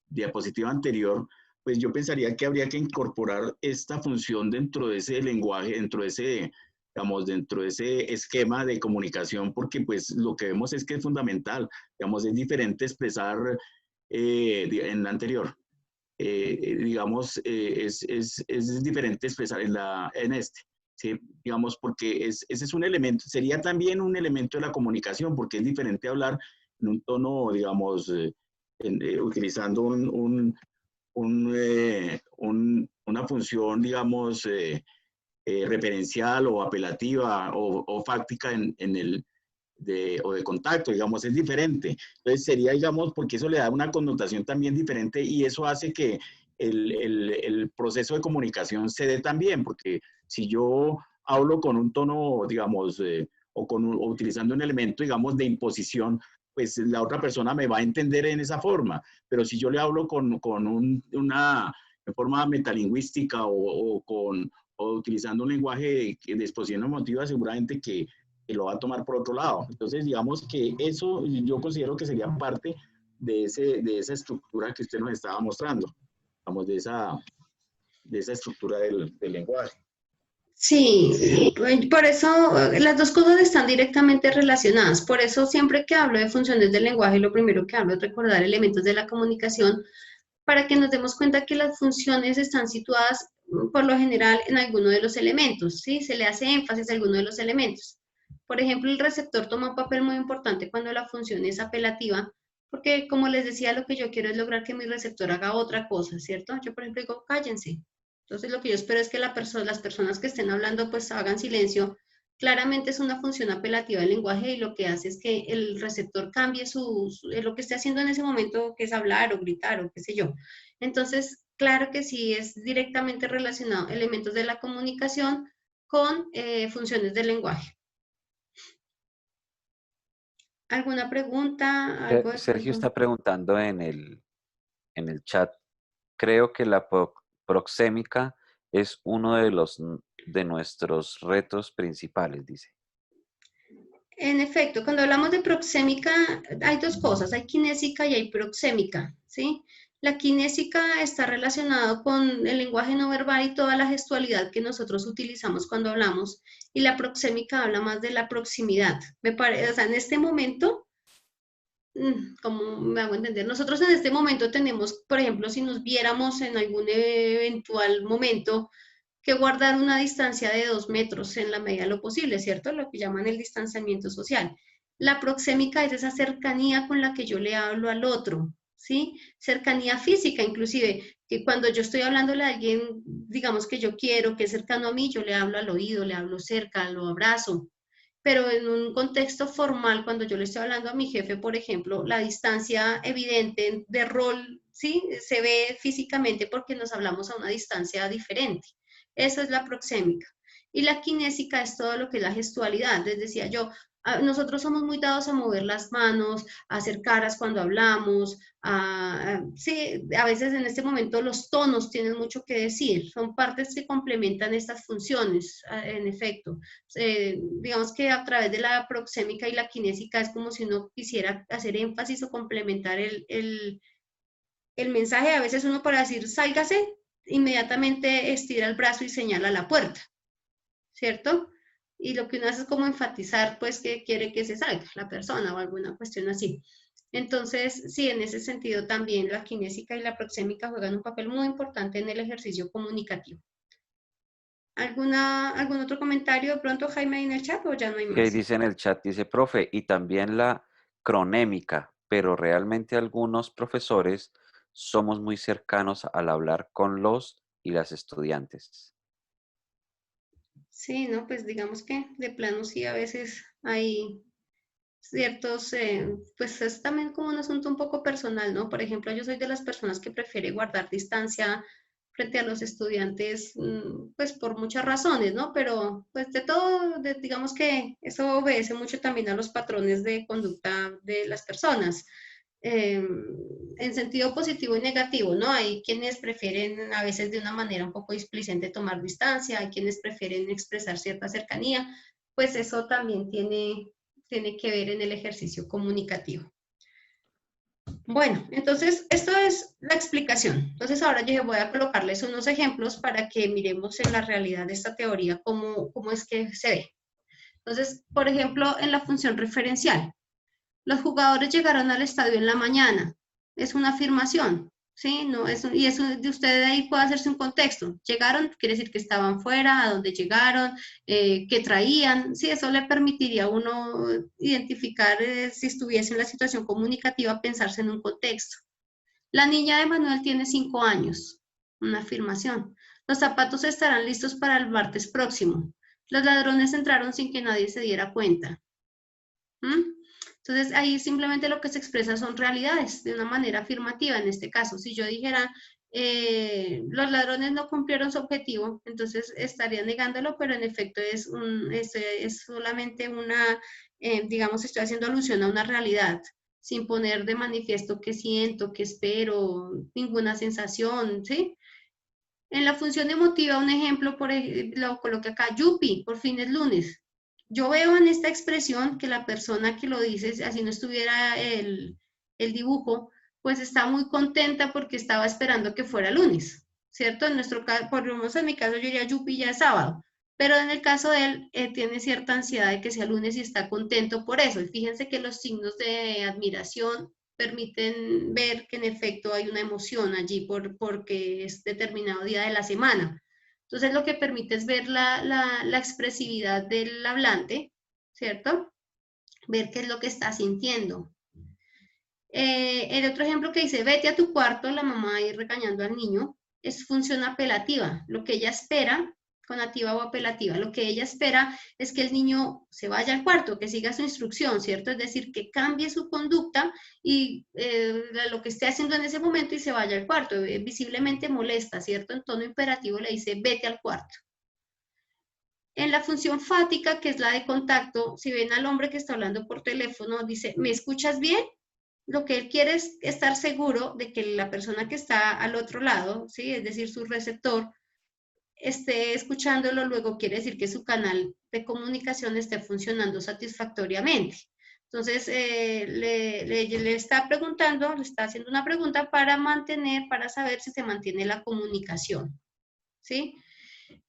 diapositiva anterior, pues yo pensaría que habría que incorporar esta función dentro de ese lenguaje, dentro de ese, digamos, dentro de ese esquema de comunicación, porque pues lo que vemos es que es fundamental, digamos, es diferente expresar en la anterior. Digamos, es diferente expresar en este. ¿Sí? Digamos, porque ese es un elemento, sería también un elemento de la comunicación, porque es diferente hablar en un tono, digamos, utilizando una función, digamos, referencial o apelativa o fáctica o de contacto, digamos, es diferente. Entonces sería, digamos, porque eso le da una connotación también diferente y eso hace que el proceso de comunicación se dé también, porque si yo hablo con un tono, digamos, o utilizando un elemento, digamos, de imposición, pues la otra persona me va a entender en esa forma. Pero si yo le hablo con una forma metalingüística o utilizando un lenguaje de exposición emotiva, seguramente que lo va a tomar por otro lado. Entonces, digamos que eso yo considero que sería parte de esa estructura que usted nos estaba mostrando, digamos, de esa estructura del lenguaje. Sí, por eso las dos cosas están directamente relacionadas. Por eso siempre que hablo de funciones del lenguaje, lo primero que hablo es recordar elementos de la comunicación para que nos demos cuenta que las funciones están situadas por lo general en alguno de los elementos, ¿sí? Se le hace énfasis a alguno de los elementos. Por ejemplo, el receptor toma un papel muy importante cuando la función es apelativa, porque como les decía, lo que yo quiero es lograr que mi receptor haga otra cosa, ¿cierto? Yo, por ejemplo, digo, cállense. Entonces, lo que yo espero es que las personas que estén hablando, pues hagan silencio. Claramente es una función apelativa del lenguaje y lo que hace es que el receptor cambie lo que esté haciendo en ese momento, que es hablar o gritar o qué sé yo. Entonces, claro que sí es directamente relacionado elementos de la comunicación con funciones del lenguaje. ¿Alguna pregunta? ¿Algo de Sergio pronto? está preguntando en el chat, creo que la proxémica es uno de los de nuestros retos principales, dice. En efecto, cuando hablamos de proxémica, hay dos cosas, hay kinésica y hay proxémica, ¿sí? La kinésica está relacionada con el lenguaje no verbal y toda la gestualidad que nosotros utilizamos cuando hablamos, y la proxémica habla más de la proximidad. Me parece, o sea, en este momento, ¿cómo me hago entender? Nosotros en este momento tenemos, por ejemplo, si nos viéramos en algún eventual momento, que guardar una distancia de 2 metros en la medida de lo posible, ¿cierto? Lo que llaman el distanciamiento social. La proxémica es esa cercanía con la que yo le hablo al otro, ¿sí? Cercanía física, inclusive, que cuando yo estoy hablándole a alguien, digamos que yo quiero, que es cercano a mí, yo le hablo al oído, le hablo cerca, lo abrazo. Pero en un contexto formal, cuando yo le estoy hablando a mi jefe, por ejemplo, la distancia evidente de rol, ¿sí? Se ve físicamente porque nos hablamos a una distancia diferente. Eso es la proxémica. Y la kinésica es todo lo que es la gestualidad. Les decía yo, nosotros somos muy dados a mover las manos, a hacer caras cuando hablamos, sí, a veces en este momento los tonos tienen mucho que decir, son partes que complementan estas funciones, en efecto. Digamos que a través de la proxémica y la kinésica es como si uno quisiera hacer énfasis o complementar el mensaje. A veces uno para decir sálgase, inmediatamente estira el brazo y señala la puerta, ¿cierto? Y lo que uno hace es como enfatizar, pues, que quiere que se salga la persona o alguna cuestión así. Entonces, sí, en ese sentido también la kinésica y la proxémica juegan un papel muy importante en el ejercicio comunicativo. ¿Algún otro comentario de pronto, Jaime, en el chat o ya no hay más? Que dice en el chat, dice, profe, y también la cronémica, pero realmente algunos profesores somos muy cercanos al hablar con los y las estudiantes. Sí, no, pues digamos que de plano sí, a veces hay ciertos, pues es también como un asunto un poco personal, ¿no? Por ejemplo, yo soy de las personas que prefiere guardar distancia frente a los estudiantes, pues por muchas razones, ¿no? Pero pues de todo, digamos que eso obedece mucho también a los patrones de conducta de las personas. En sentido positivo y negativo, ¿no? Hay quienes prefieren a veces de una manera un poco displicente tomar distancia, hay quienes prefieren expresar cierta cercanía, pues eso también tiene que ver en el ejercicio comunicativo. Bueno, entonces esto es la explicación. Entonces ahora yo voy a colocarles unos ejemplos para que miremos en la realidad de esta teoría cómo es que se ve. Entonces, por ejemplo, en la función referencial, los jugadores llegaron al estadio en la mañana. Es una afirmación, ¿sí? No, y eso de usted de ahí puede hacerse un contexto. Llegaron, quiere decir que estaban fuera, a dónde llegaron, qué traían. Sí, eso le permitiría a uno identificar si estuviese en la situación comunicativa, pensarse en un contexto. La niña de Manuel tiene 5 años. Una afirmación. Los zapatos estarán listos para el martes próximo. Los ladrones entraron sin que nadie se diera cuenta. Entonces, ahí simplemente lo que se expresa son realidades de una manera afirmativa. En este caso, si yo dijera, los ladrones no cumplieron su objetivo, entonces estaría negándolo, pero en efecto es solamente una, digamos, estoy haciendo alusión a una realidad, sin poner de manifiesto qué siento, qué espero, ninguna sensación, ¿sí? En la función emotiva, un ejemplo, lo coloqué acá, yupi, por fin es lunes. Yo veo en esta expresión que la persona que lo dice, así no estuviera el dibujo, pues está muy contenta porque estaba esperando que fuera lunes, ¿cierto? En nuestro caso, por lo menos en mi caso yo diría yupi ya es sábado, pero en el caso de él tiene cierta ansiedad de que sea lunes y está contento por eso. Y fíjense que los signos de admiración permiten ver que en efecto hay una emoción allí porque es determinado día de la semana. Entonces lo que permite es ver la expresividad del hablante, ¿cierto? Ver qué es lo que está sintiendo. El otro ejemplo que dice, vete a tu cuarto, la mamá ahí regañando al niño, es función apelativa. Lo que ella espera, conativa o apelativa, lo que ella espera es que el niño se vaya al cuarto, que siga su instrucción, ¿cierto? Es decir, que cambie su conducta y lo que esté haciendo en ese momento y se vaya al cuarto. Visiblemente molesta, ¿cierto? En tono imperativo le dice, vete al cuarto. En la función fática, que es la de contacto, si ven al hombre que está hablando por teléfono, dice, ¿me escuchas bien? Lo que él quiere es estar seguro de que la persona que está al otro lado, ¿sí? Es decir, su receptor, esté escuchándolo, luego quiere decir que su canal de comunicación esté funcionando satisfactoriamente. Entonces, le está preguntando, le está haciendo una pregunta para saber si se mantiene la comunicación, ¿sí?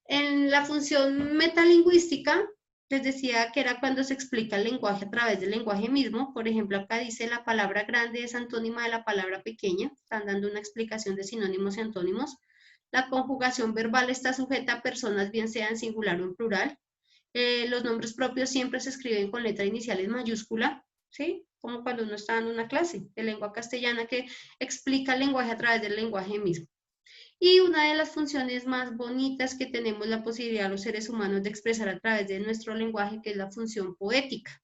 En la función metalingüística, les decía que era cuando se explica el lenguaje a través del lenguaje mismo. Por ejemplo, acá dice la palabra grande es antónima de la palabra pequeña. Están dando una explicación de sinónimos y antónimos. La conjugación verbal está sujeta a personas, bien sea en singular o en plural. Los nombres propios siempre se escriben con letra inicial en mayúscula, ¿sí? Como cuando uno está dando una clase de lengua castellana que explica el lenguaje a través del lenguaje mismo. Y una de las funciones más bonitas que tenemos la posibilidad los seres humanos de expresar a través de nuestro lenguaje, que es la función poética.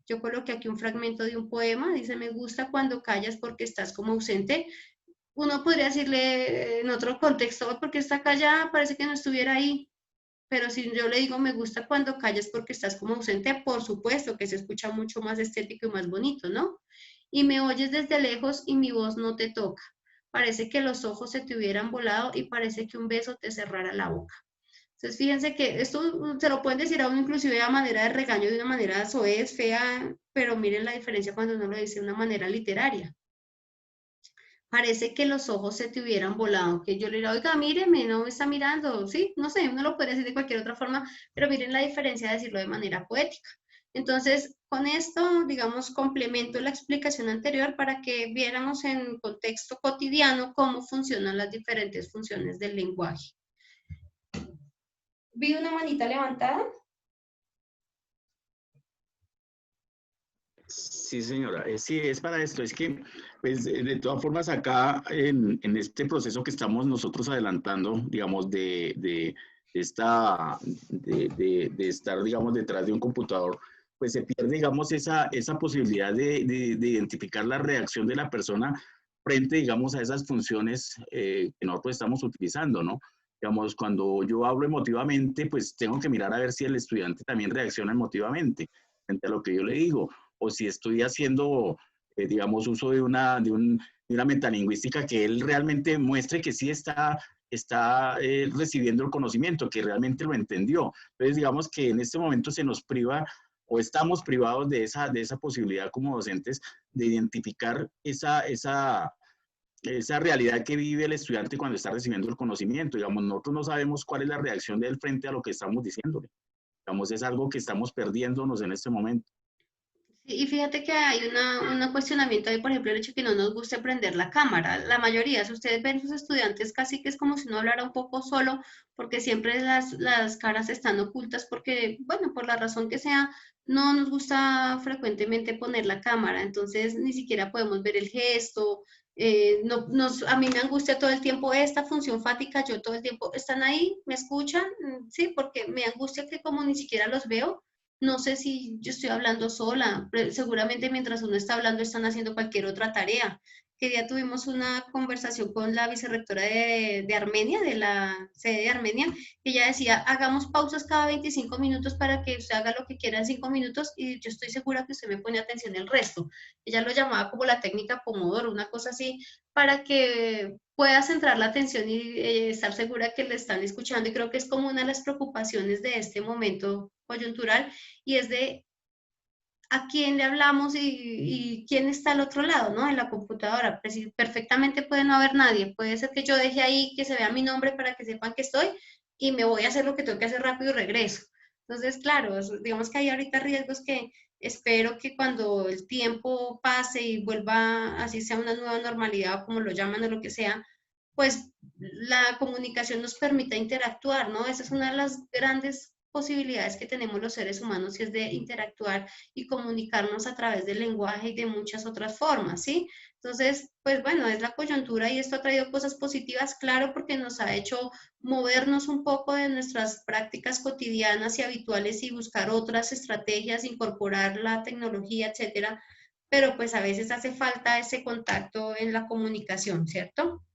Yo coloqué aquí un fragmento de un poema, dice, me gusta cuando callas porque estás como ausente. Uno podría decirle en otro contexto, porque está callada, parece que no estuviera ahí. Pero si yo le digo, me gusta cuando callas porque estás como ausente, por supuesto que se escucha mucho más estético y más bonito, ¿no? Y me oyes desde lejos y mi voz no te toca. Parece que los ojos se te hubieran volado y parece que un beso te cerrara la boca. Entonces, fíjense que esto se lo pueden decir a uno inclusive a manera de regaño, de una manera soez, fea, pero miren la diferencia cuando uno lo dice de una manera literaria. Parece que los ojos se te hubieran volado, que yo le diría, oiga, míreme, no me está mirando, sí, no sé, uno lo puede decir de cualquier otra forma, pero miren la diferencia de decirlo de manera poética. Entonces, con esto, digamos, complemento la explicación anterior para que viéramos en contexto cotidiano cómo funcionan las diferentes funciones del lenguaje. Vi una manita levantada. Sí, señora. Sí, es para esto. Es que, pues, de todas formas, acá en este proceso que estamos nosotros adelantando, digamos, de estar, digamos, detrás de un computador, pues se pierde, digamos, esa posibilidad de identificar la reacción de la persona frente, digamos, a esas funciones que nosotros estamos utilizando, ¿no? Digamos, cuando yo hablo emotivamente, pues tengo que mirar a ver si el estudiante también reacciona emotivamente frente a lo que yo le digo, o si estoy haciendo, digamos, uso de una metalingüística que él realmente muestre que sí está recibiendo el conocimiento, que realmente lo entendió. Entonces, digamos que en este momento se nos priva o estamos privados de esa posibilidad como docentes de identificar esa realidad que vive el estudiante cuando está recibiendo el conocimiento. Digamos, nosotros no sabemos cuál es la reacción de él frente a lo que estamos diciéndole. Digamos, es algo que estamos perdiéndonos en este momento. Y fíjate que hay un cuestionamiento ahí, por ejemplo, el hecho de que no nos guste prender la cámara. La mayoría, si ustedes ven sus estudiantes, casi que es como si uno hablara un poco solo, porque siempre las caras están ocultas, porque, bueno, por la razón que sea, no nos gusta frecuentemente poner la cámara, entonces ni siquiera podemos ver el gesto. A mí me angustia todo el tiempo esta función fática, yo todo el tiempo, ¿están ahí? ¿Me escuchan? Sí, porque me angustia que como ni siquiera los veo. No sé si yo estoy hablando sola, seguramente mientras uno está hablando están haciendo cualquier otra tarea. Que ya tuvimos una conversación con la vicerrectora de Armenia, de la sede de Armenia, que ella decía, hagamos pausas cada 25 minutos para que usted haga lo que quiera en 5 minutos y yo estoy segura que usted me pone atención el resto. Ella lo llamaba como la técnica Pomodoro, una cosa así, para que pueda centrar la atención y estar segura que le están escuchando. Y creo que es como una de las preocupaciones de este momento coyuntural, y es de a quién le hablamos y quién está al otro lado, ¿no? En la computadora. Pues, perfectamente puede no haber nadie. Puede ser que yo deje ahí que se vea mi nombre para que sepan que estoy y me voy a hacer lo que tengo que hacer rápido y regreso. Entonces, claro, digamos que hay ahorita riesgos que espero que cuando el tiempo pase y vuelva, así sea una nueva normalidad o como lo llaman o lo que sea, pues la comunicación nos permita interactuar, ¿no? Esa es una de las grandes posibilidades que tenemos los seres humanos, y es de interactuar y comunicarnos a través del lenguaje y de muchas otras formas, ¿sí? Entonces, pues bueno, es la coyuntura y esto ha traído cosas positivas, claro, porque nos ha hecho movernos un poco de nuestras prácticas cotidianas y habituales y buscar otras estrategias, incorporar la tecnología, etcétera, pero pues a veces hace falta ese contacto en la comunicación, ¿cierto?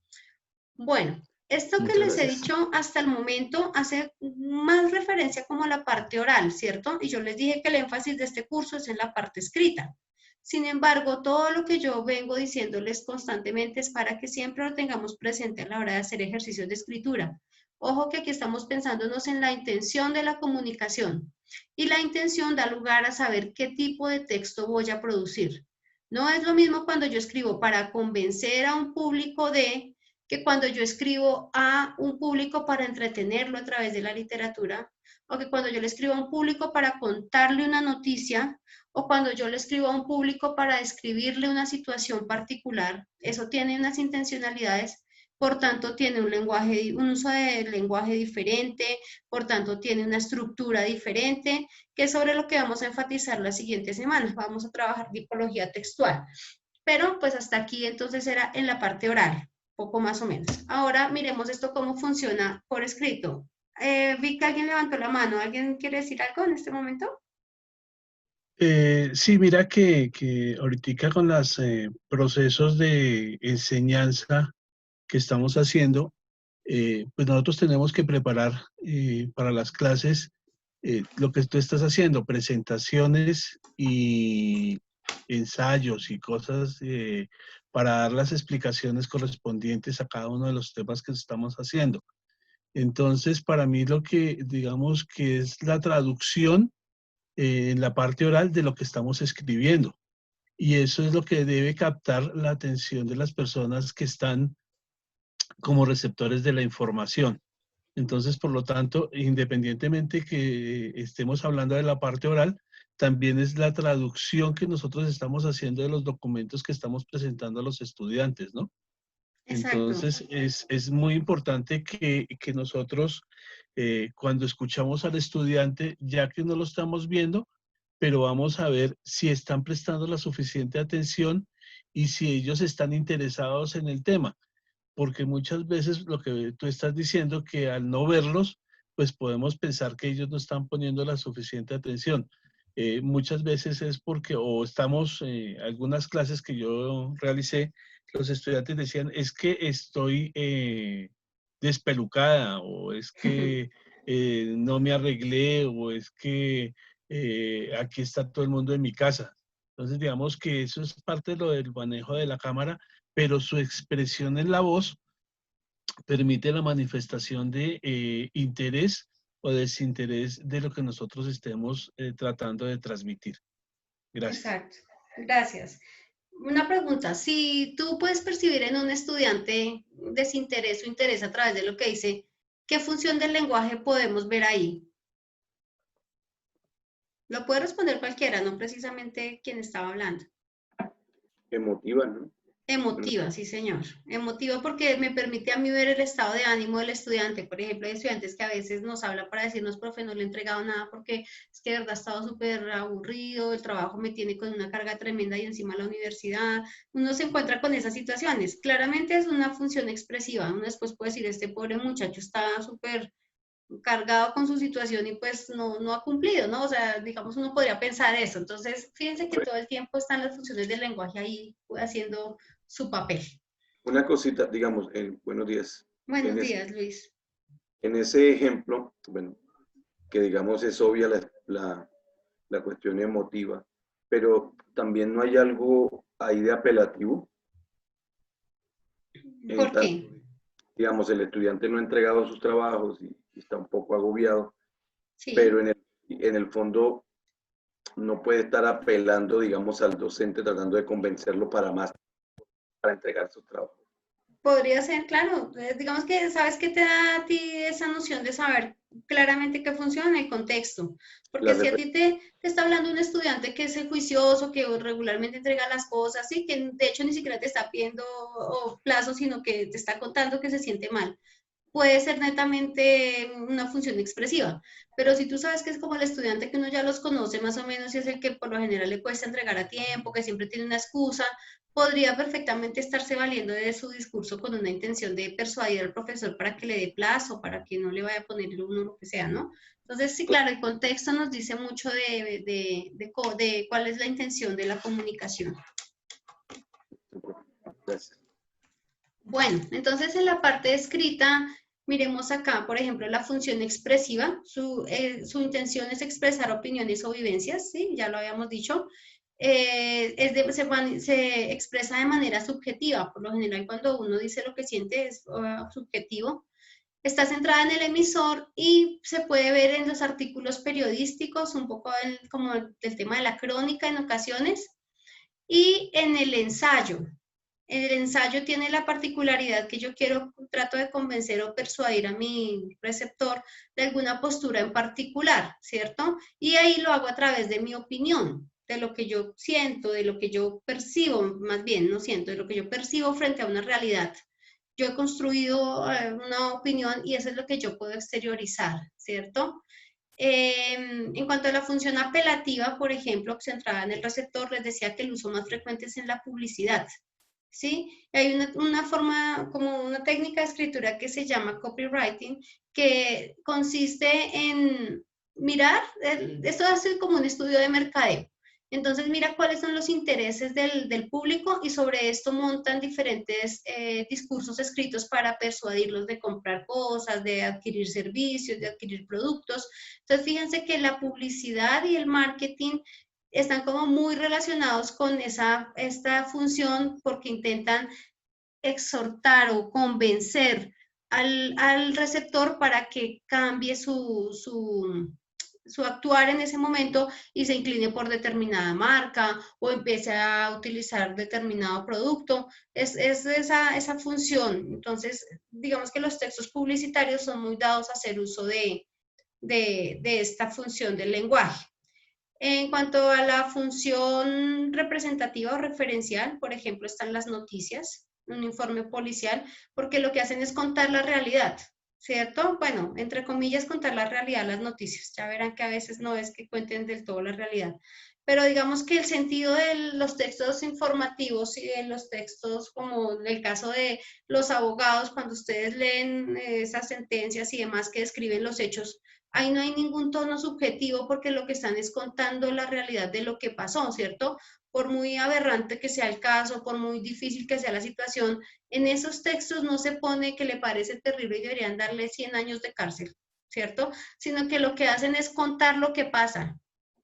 Bueno, esto que Muchas les he gracias. dicho hasta el momento hace más referencia como a la parte oral, ¿cierto? Y yo les dije que el énfasis de este curso es en la parte escrita. Sin embargo, todo lo que yo vengo diciéndoles constantemente es para que siempre lo tengamos presente a la hora de hacer ejercicios de escritura. Ojo que aquí estamos pensándonos en la intención de la comunicación. Y la intención da lugar a saber qué tipo de texto voy a producir. No es lo mismo cuando yo escribo para convencer a un público de, que cuando yo escribo a un público para entretenerlo a través de la literatura, o que cuando yo le escribo a un público para contarle una noticia, o cuando yo le escribo a un público para describirle una situación particular. Eso tiene unas intencionalidades, por tanto tiene un uso de lenguaje diferente, por tanto tiene una estructura diferente, que es sobre lo que vamos a enfatizar la siguiente semana. Vamos a trabajar tipología textual. Pero pues hasta aquí entonces era en la parte oral, poco más o menos. Ahora miremos esto cómo funciona por escrito. Vi que alguien levantó la mano. ¿Alguien quiere decir algo en este momento? Sí, mira que ahorita con los procesos de enseñanza que estamos haciendo, pues nosotros tenemos que preparar para las clases lo que tú estás haciendo, presentaciones y ensayos y cosas para dar las explicaciones correspondientes a cada uno de los temas que estamos haciendo. Entonces, para mí lo que digamos que es la traducción en la parte oral de lo que estamos escribiendo. Y eso es lo que debe captar la atención de las personas que están como receptores de la información. Entonces, por lo tanto, independientemente que estemos hablando de la parte oral, también es la traducción que nosotros estamos haciendo de los documentos que estamos presentando a los estudiantes, ¿no? Exacto. Entonces, es muy importante que nosotros, cuando escuchamos al estudiante, ya que no lo estamos viendo, pero vamos a ver si están prestando la suficiente atención y si ellos están interesados en el tema. Porque muchas veces lo que tú estás diciendo, que al no verlos, pues podemos pensar que ellos no están poniendo la suficiente atención. Muchas veces es porque, o estamos, algunas clases que yo realicé, los estudiantes decían, es que estoy despelucada, o es que no me arreglé, o es que aquí está todo el mundo en mi casa. Entonces, digamos que eso es parte de lo del manejo de la cámara, pero su expresión en la voz permite la manifestación de interés o desinterés de lo que nosotros estemos tratando de transmitir. Gracias. Exacto. Gracias. Una pregunta, si tú puedes percibir en un estudiante desinterés o interés a través de lo que dice, ¿qué función del lenguaje podemos ver ahí? Lo puede responder cualquiera, no precisamente quien estaba hablando. Emotiva, ¿no? Emotiva, sí señor. Emotiva porque me permite a mí ver el estado de ánimo del estudiante. Por ejemplo, hay estudiantes que a veces nos hablan para decirnos, profe, no le he entregado nada porque es que de verdad he estado súper aburrido, el trabajo me tiene con una carga tremenda y encima la universidad. Uno se encuentra con esas situaciones. Claramente es una función expresiva. Uno después puede decir, este pobre muchacho está súper cargado con su situación y pues no ha cumplido, ¿no? O sea, digamos, uno podría pensar eso. Entonces, fíjense que todo el tiempo están las funciones del lenguaje ahí haciendo su papel. Una cosita, digamos, buenos días. Buenos días, Luis. En ese ejemplo, bueno, que digamos es obvia la cuestión emotiva, pero también no hay algo ahí de apelativo. ¿Por qué? Digamos, el estudiante no ha entregado sus trabajos y está un poco agobiado, Sí. pero en el fondo no puede estar apelando, digamos, al docente tratando de convencerlo para entregar sus trabajos. Podría ser, claro. Digamos que, ¿sabes qué te da a ti esa noción de saber claramente qué funciona el contexto? Porque si a ti te está hablando un estudiante que es juicioso, que regularmente entrega las cosas, y que de hecho ni siquiera te está pidiendo plazos, sino que te está contando que se siente mal, puede ser netamente una función expresiva. Pero si tú sabes que es como el estudiante que uno ya los conoce más o menos y es el que por lo general le cuesta entregar a tiempo, que siempre tiene una excusa, podría perfectamente estarse valiendo de su discurso con una intención de persuadir al profesor para que le dé plazo, para que no le vaya a poner uno lo que sea, ¿no? Entonces, sí, claro, el contexto nos dice mucho de cuál es la intención de la comunicación. Gracias. Bueno, entonces en la parte escrita, miremos acá, por ejemplo, la función expresiva. Su intención es expresar opiniones o vivencias, ¿sí? Ya lo habíamos dicho. Se expresa de manera subjetiva. Por lo general, cuando uno dice lo que siente es subjetivo. está centrada en el emisor y se puede ver en los artículos periodísticos, un poco como el tema de la crónica en ocasiones, y en el ensayo. El ensayo tiene la particularidad que yo trato de convencer o persuadir a mi receptor de alguna postura en particular, ¿cierto? Y ahí lo hago a través de mi opinión, de lo que yo siento, de lo que yo percibo, más bien, no siento, de lo que yo percibo frente a una realidad. Yo he construido una opinión y eso es lo que yo puedo exteriorizar, ¿cierto? En cuanto a la función apelativa, por ejemplo, centrada en el receptor, les decía que el uso más frecuente es en la publicidad, ¿sí? Hay una forma, como una técnica de escritura que se llama copywriting, que consiste en mirar, esto hace como un estudio de mercadeo. Entonces mira cuáles son los intereses del público y sobre esto montan diferentes discursos escritos para persuadirlos de comprar cosas, de adquirir servicios, de adquirir productos. Entonces fíjense que la publicidad y el marketing están como muy relacionados con esta función porque intentan exhortar o convencer al receptor para que cambie su actuar en ese momento y se incline por determinada marca o empiece a utilizar determinado producto. Es esa función. Entonces, digamos que los textos publicitarios son muy dados a hacer uso de esta función del lenguaje. En cuanto a la función representativa o referencial, por ejemplo, están las noticias, un informe policial, porque lo que hacen es contar la realidad, ¿cierto? Bueno, entre comillas, contar la realidad, las noticias. Ya verán que a veces no es que cuenten del todo la realidad. Pero digamos que el sentido de los textos informativos y de los textos, como en el caso de los abogados, cuando ustedes leen esas sentencias y demás que describen los hechos, ahí no hay ningún tono subjetivo porque lo que están es contando la realidad de lo que pasó, ¿cierto? Por muy aberrante que sea el caso, por muy difícil que sea la situación, en esos textos no se pone que le parece terrible y deberían darle 100 años de cárcel, ¿cierto? Sino que lo que hacen es contar lo que pasa.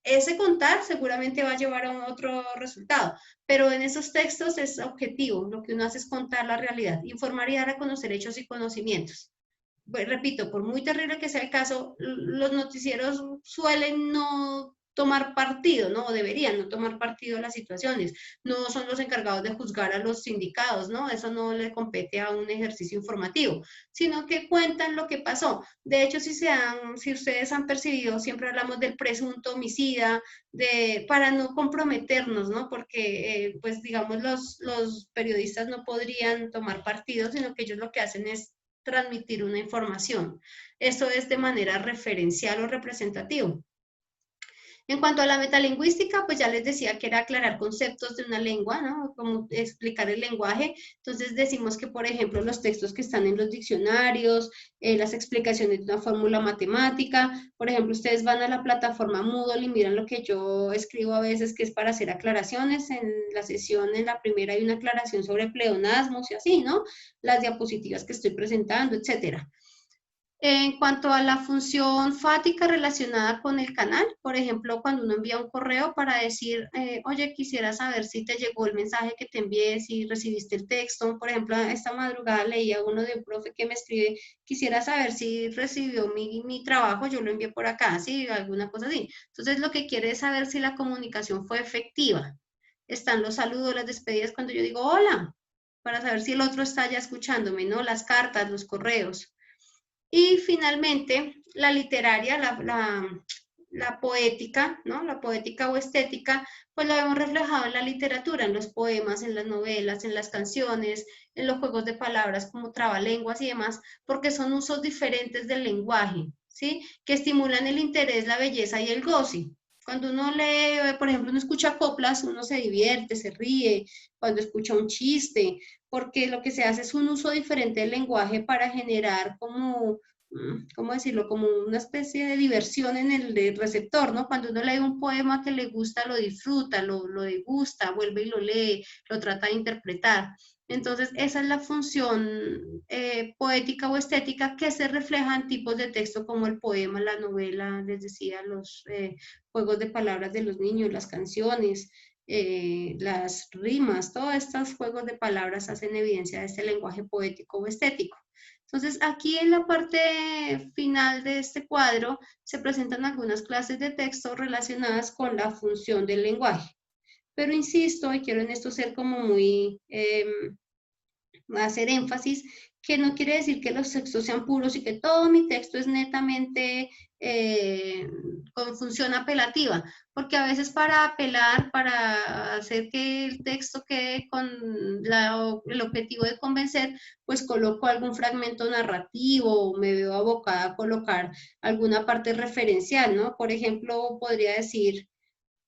Ese contar seguramente va a llevar a otro resultado, pero en esos textos es objetivo, lo que uno hace es contar la realidad, informar y dar a conocer hechos y conocimientos. Repito, por muy terrible que sea el caso, los noticieros suelen no tomar partido, ¿no? O deberían no tomar partido en las situaciones. No son los encargados de juzgar a los sindicados, ¿no? Eso no le compete a un ejercicio informativo, sino que cuentan lo que pasó. De hecho, si ustedes han percibido, siempre hablamos del presunto homicida, para no comprometernos, ¿no? Porque, pues, digamos, los periodistas no podrían tomar partido, sino que ellos lo que hacen es transmitir una información. Eso es de manera referencial o representativo. En cuanto a la metalingüística, pues ya les decía que era aclarar conceptos de una lengua, ¿no? Como explicar el lenguaje. Entonces decimos que, por ejemplo, los textos que están en los diccionarios, las explicaciones de una fórmula matemática, por ejemplo, ustedes van a la plataforma Moodle y miran lo que yo escribo a veces, que es para hacer aclaraciones. En la sesión, en la primera, hay una aclaración sobre pleonasmos y así, ¿no? Las diapositivas que estoy presentando, etcétera. En cuanto a la función fática relacionada con el canal, por ejemplo, cuando uno envía un correo para decir, oye, quisiera saber si te llegó el mensaje que te envié, si recibiste el texto. Por ejemplo, esta madrugada leía uno de un profe que me escribe, quisiera saber si recibió mi trabajo, yo lo envié por acá, ¿sí? Alguna cosa así. Entonces, lo que quiere es saber si la comunicación fue efectiva. Están los saludos, las despedidas, cuando yo digo hola, para saber si el otro está ya escuchándome, ¿no? Las cartas, los correos. Y finalmente, la literaria, la poética, ¿no? La poética o estética, pues la vemos reflejado en la literatura, en los poemas, en las novelas, en las canciones, en los juegos de palabras como trabalenguas y demás, porque son usos diferentes del lenguaje, ¿sí? Que estimulan el interés, la belleza y el goce. Cuando uno lee, por ejemplo, uno escucha coplas, uno se divierte, se ríe, cuando escucha un chiste, porque lo que se hace es un uso diferente del lenguaje para generar como, ¿cómo decirlo? Como una especie de diversión en el receptor, ¿no? Cuando uno lee un poema que le gusta, lo disfruta, lo degusta, vuelve y lo lee, lo trata de interpretar. Entonces, esa es la función poética o estética que se refleja en tipos de texto como el poema, la novela, les decía, los juegos de palabras de los niños, las canciones, las rimas, todos estos juegos de palabras hacen evidencia de este lenguaje poético o estético. Entonces, aquí en la parte final de este cuadro se presentan algunas clases de texto relacionadas con la función del lenguaje. Pero insisto, y quiero en esto ser como muy, hacer énfasis, que no quiere decir que los textos sean puros y que todo mi texto es netamente con función apelativa, porque a veces para apelar, para hacer que el texto quede con el objetivo de convencer, pues coloco algún fragmento narrativo o me veo abocada a colocar alguna parte referencial, ¿no? Por ejemplo, podría decir,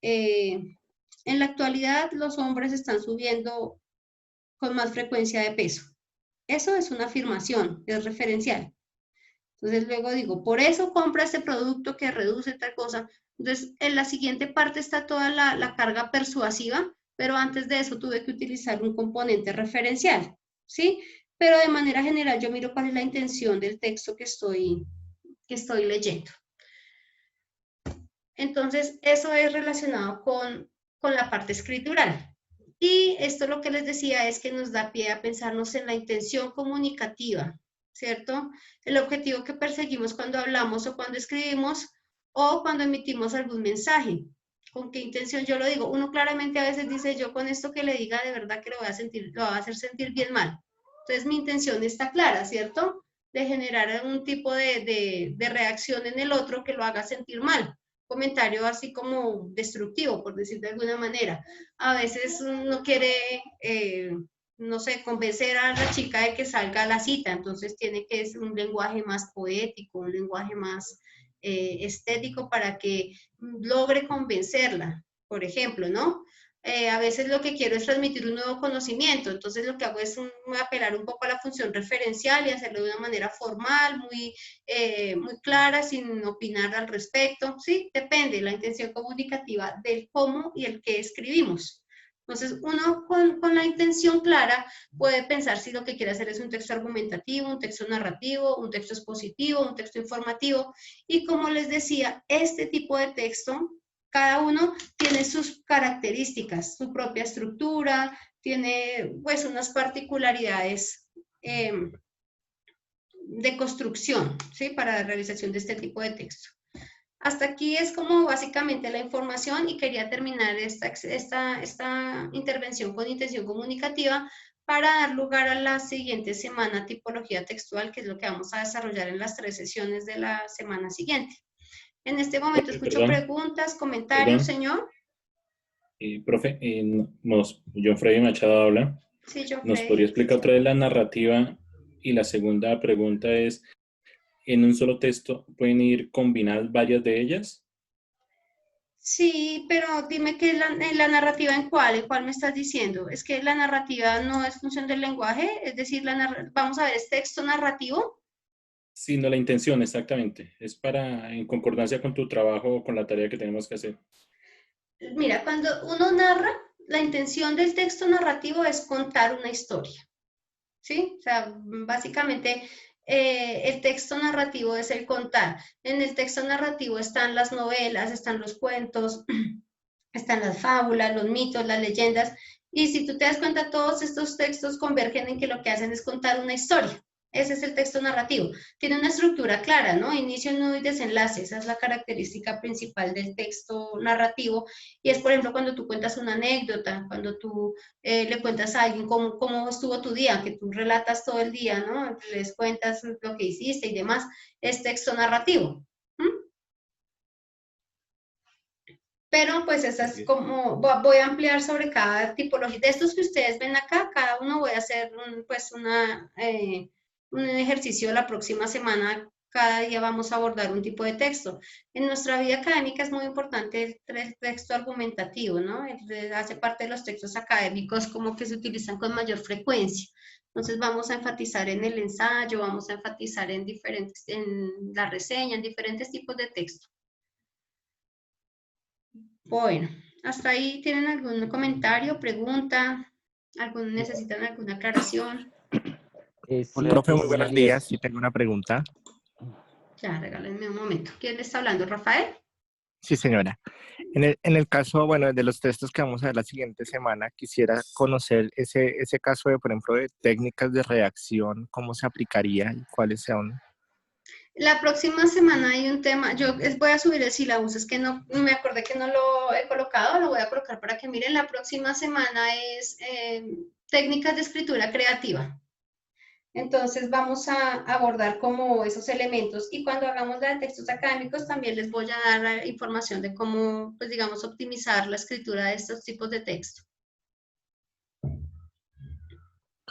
en la actualidad los hombres están subiendo con más frecuencia de peso. Eso es una afirmación, es referencial. Entonces luego digo, por eso compra este producto que reduce tal cosa. Entonces en la siguiente parte está toda la carga persuasiva, pero antes de eso tuve que utilizar un componente referencial, ¿sí? Pero de manera general yo miro cuál es la intención del texto que estoy leyendo. Entonces eso es relacionado con la parte escritural. Y esto lo que les decía es que nos da pie a pensarnos en la intención comunicativa, ¿cierto? El objetivo que perseguimos cuando hablamos o cuando escribimos o cuando emitimos algún mensaje. ¿Con qué intención yo lo digo? Uno claramente a veces dice, yo con esto que le diga de verdad que lo va a hacer sentir bien mal. Entonces mi intención está clara, ¿cierto? De generar algún tipo de reacción en el otro que lo haga sentir mal. Comentario así como destructivo, por decir de alguna manera. A veces uno quiere, no sé, convencer a la chica de que salga a la cita, entonces tiene que ser un lenguaje más poético, un lenguaje más estético para que logre convencerla, por ejemplo, ¿no? A veces lo que quiero es transmitir un nuevo conocimiento, entonces lo que hago es apelar un poco a la función referencial y hacerlo de una manera formal, muy clara, sin opinar al respecto, ¿sí? Depende la intención comunicativa del cómo y el qué escribimos. Entonces, uno con la intención clara puede pensar si lo que quiere hacer es un texto argumentativo, un texto narrativo, un texto expositivo, un texto informativo, y como les decía, este tipo de texto cada uno tiene sus características, su propia estructura, tiene pues unas particularidades de construcción, ¿sí? Para la realización de este tipo de texto. Hasta aquí es como básicamente la información y quería terminar esta intervención con intención comunicativa para dar lugar a la siguiente semana tipología textual, que es lo que vamos a desarrollar en las 3 sesiones de la semana siguiente. En este momento escucho preguntas, comentarios, señor. Profe, John Freddy Machado habla. Sí, John ¿Nos Freddy. podría explicar otra vez la narrativa? Y la segunda pregunta es, ¿en un solo texto pueden ir combinadas varias de ellas? Sí, pero dime que la narrativa ¿en cuál me estás diciendo? Es que la narrativa no es función del lenguaje, es decir, vamos a ver, ¿es texto narrativo? Sí, no, la intención, exactamente. Es para, en concordancia con tu trabajo o con la tarea que tenemos que hacer. Mira, cuando uno narra, la intención del texto narrativo es contar una historia, ¿sí? O sea, básicamente el texto narrativo es el contar. En el texto narrativo están las novelas, están los cuentos, están las fábulas, los mitos, las leyendas, y si tú te das cuenta, todos estos textos convergen en que lo que hacen es contar una historia. Ese es el texto narrativo. Tiene una estructura clara, ¿no? Inicio, nudo y desenlace. Esa es la característica principal del texto narrativo. Y es, por ejemplo, cuando tú cuentas una anécdota, cuando tú le cuentas a alguien cómo estuvo tu día, que tú relatas todo el día, ¿no? Les cuentas lo que hiciste y demás. Es texto narrativo. Pero pues esa es como, voy a ampliar sobre cada tipología. De estos que ustedes ven acá, cada uno voy a hacer un ejercicio la próxima semana. Cada día vamos a abordar un tipo de texto. En nuestra vida académica es muy importante el texto argumentativo, ¿no? Hace parte de los textos académicos como que se utilizan con mayor frecuencia. Entonces vamos a enfatizar en el ensayo, vamos a enfatizar en la reseña, en diferentes tipos de texto. Bueno, hasta ahí tienen algún comentario, pregunta, necesitan alguna aclaración. Sí, profe, muy buenos días. Sí, tengo una pregunta. Ya, regálenme un momento. ¿Quién le está hablando? ¿Rafael? Sí, señora. En el caso, bueno, de los textos que vamos a ver la siguiente semana, quisiera conocer ese caso de, por ejemplo, de técnicas de redacción, cómo se aplicaría y cuáles son. La próxima semana hay un tema, voy a subir el sílabus, es que no me acordé que no lo he colocado, lo voy a colocar para que miren. La próxima semana es técnicas de escritura creativa. Entonces vamos a abordar como esos elementos y cuando hagamos la de textos académicos también les voy a dar información de cómo, pues digamos, optimizar la escritura de estos tipos de texto.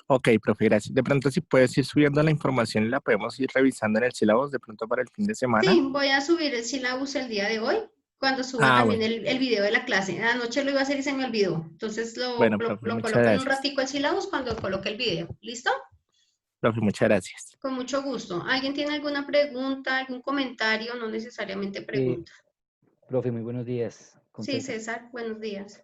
Ok, profe, gracias. De pronto, si puedes ir subiendo la información y la podemos ir revisando en el sílabus de pronto para el fin de semana. Sí, voy a subir el sílabus el día de hoy, cuando suba también Bueno. el video de la clase. Anoche lo iba a hacer y se me olvidó. Entonces Bueno, profe, lo muchas coloco en un gracias. ratico el sílabus cuando coloque el video. ¿Listo? Profe, muchas gracias. Con mucho gusto. ¿Alguien tiene alguna pregunta, algún comentario? No necesariamente pregunta. Profe, muy buenos días. Con Sí, César. César, buenos días.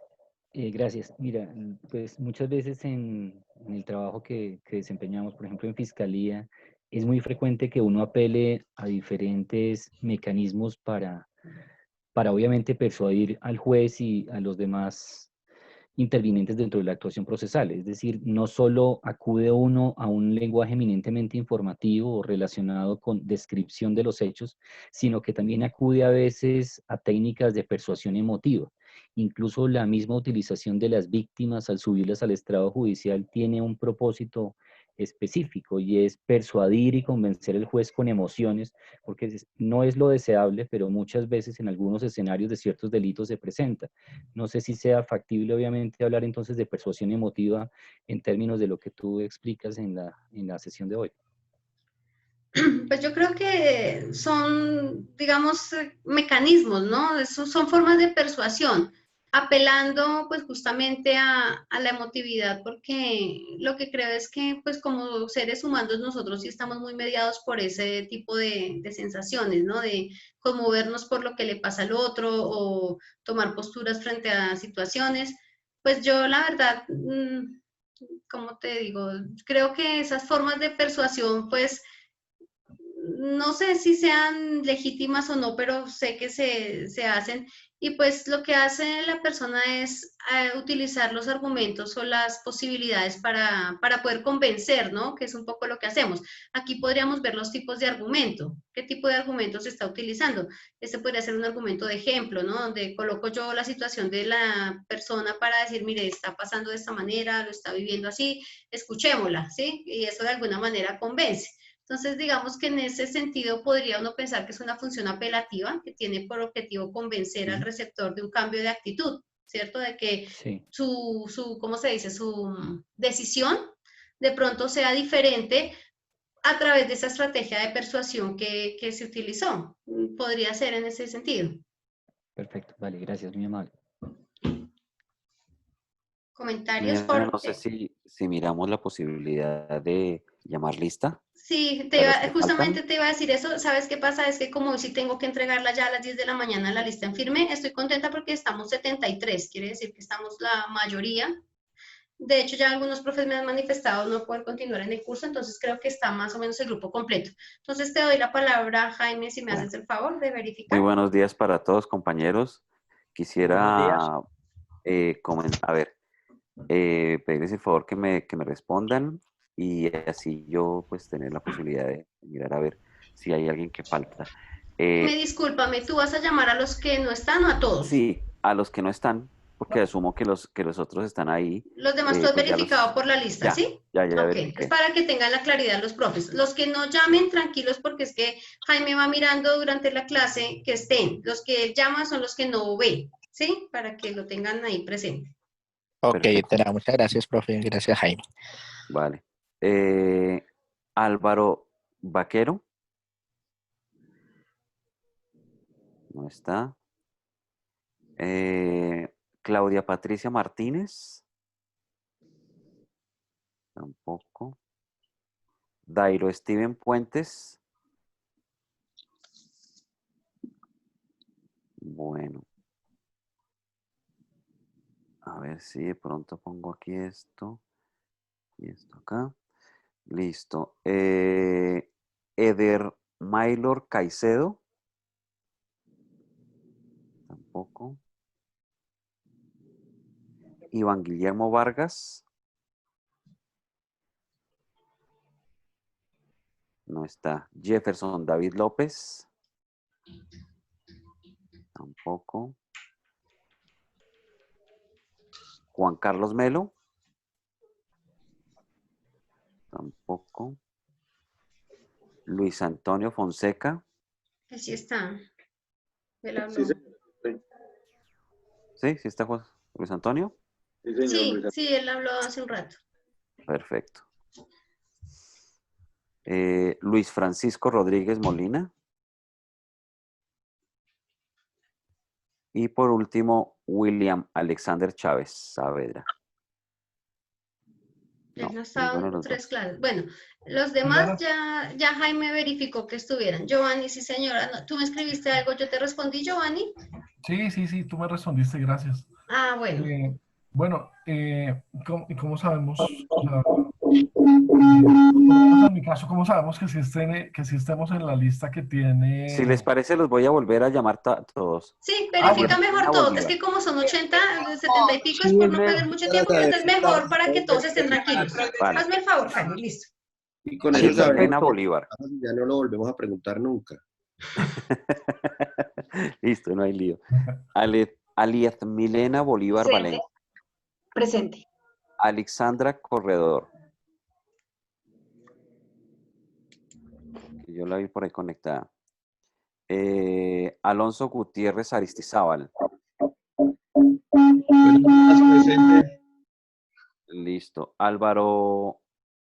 Gracias. Mira, pues muchas veces en el trabajo que desempeñamos, por ejemplo en fiscalía, es muy frecuente que uno apele a diferentes mecanismos para obviamente persuadir al juez y a los demás intervinientes dentro de la actuación procesal. Es decir, no solo acude uno a un lenguaje eminentemente informativo o relacionado con descripción de los hechos, sino que también acude a veces a técnicas de persuasión emotiva. Incluso la misma utilización de las víctimas al subirlas al estrado judicial tiene un propósito específico y es persuadir y convencer al juez con emociones, porque no es lo deseable, pero muchas veces en algunos escenarios de ciertos delitos se presenta. No sé si sea factible, obviamente, hablar entonces de persuasión emotiva en términos de lo que tú explicas en la sesión de hoy. Pues yo creo que son, digamos, mecanismos, ¿no? Son formas de persuasión, apelando pues justamente a la emotividad, porque lo que creo es que pues como seres humanos nosotros sí estamos muy mediados por ese tipo de sensaciones, ¿no? De conmovernos por lo que le pasa al otro o tomar posturas frente a situaciones. Pues yo la verdad, ¿cómo te digo? Creo que esas formas de persuasión pues no sé si sean legítimas o no, pero sé que se hacen. Y pues lo que hace la persona es utilizar los argumentos o las posibilidades para poder convencer, ¿no? Que es un poco lo que hacemos. Aquí podríamos ver los tipos de argumento. ¿Qué tipo de argumento se está utilizando? Este podría ser un argumento de ejemplo, ¿no? Donde coloco yo la situación de la persona para decir, mire, está pasando de esta manera, lo está viviendo así, escuchémosla, ¿sí? Y eso de alguna manera convence. Entonces, digamos que en ese sentido podría uno pensar que es una función apelativa que tiene por objetivo convencer al receptor de un cambio de actitud, ¿cierto? De que sí. ¿cómo se dice? Su decisión de pronto sea diferente a través de esa estrategia de persuasión que se utilizó. Podría ser en ese sentido. Perfecto, vale, gracias, muy amable. Comentarios No sé si miramos la posibilidad de llamar lista. Sí, justamente te iba a decir eso. ¿Sabes qué pasa? Es que como hoy sí tengo que entregarla ya a las 10 de la mañana la lista en firme, estoy contenta porque estamos 73, quiere decir que estamos la mayoría. De hecho, ya algunos profes me han manifestado no poder continuar en el curso, entonces creo que está más o menos el grupo completo. Entonces te doy la palabra, Jaime, si me haces el favor de verificar. Muy buenos días para todos, compañeros. Quisiera pedirles el favor que me respondan y así yo pues tener la posibilidad de mirar a ver si hay alguien que falta. Discúlpame, ¿tú vas a llamar a los que no están o a todos? Sí, a los que no están, porque asumo que los otros están ahí. Los demás tú has Pues verificado por la lista, ¿sí? Ya Ok, verifiqué. es para que tengan la claridad los profes. Los que no llamen, tranquilos, porque es que Jaime va mirando durante la clase que estén. Los que llaman son los que no ven, ¿sí? Para que lo tengan ahí presente. Ok, muchas gracias, profe. Gracias, Jaime. Vale. Álvaro Vaquero. No está. Claudia Patricia Martínez. Tampoco. Dairo Steven Puentes. Bueno. A ver si de pronto pongo aquí esto. Y esto acá. Listo. Eder Maylor Caicedo. Tampoco. Iván Guillermo Vargas. No está. Jefferson David López. Tampoco. Juan Carlos Melo. Tampoco. Luis Antonio Fonseca. Así está. Él habló. Sí, Sí, sí está Luis Antonio. sí, señor. Sí, Luis. sí, él habló hace un rato. Perfecto. Luis Francisco Rodríguez Molina. Y por último, William Alexander Chávez Saavedra. Él no ninguno estaba de en los 3 dos. clases. Bueno, los demás ya Jaime verificó que estuvieran. Giovanni, sí señora. No, ¿tú me escribiste algo? ¿Yo te respondí, Giovanni? Sí, tú me respondiste, gracias. Ah, bueno. Bueno, ¿cómo sabemos? O sea, en mi caso, ¿cómo sabemos que sí estemos en la lista que Si tiene? les parece, los voy a volver a llamar todos. Sí, verifica mejor Elena todos. Es Bolívar. que como son 80, 70 y pico, es Sí, por no me perder mucho para tiempo. saber Entonces si estamos mejor para que todos estén en tranquilos. Vale. Hazme el favor, Jaime, listo. y con eso Elena sabremos que Bolívar. ya no lo volvemos a preguntar nunca. Listo, no hay lío. Aliet Milena Bolívar Presente. Valencia. Presente. Alexandra Corredor. Que yo la vi por ahí conectada. Alonso Gutiérrez Aristizábal. Presente. Listo. Álvaro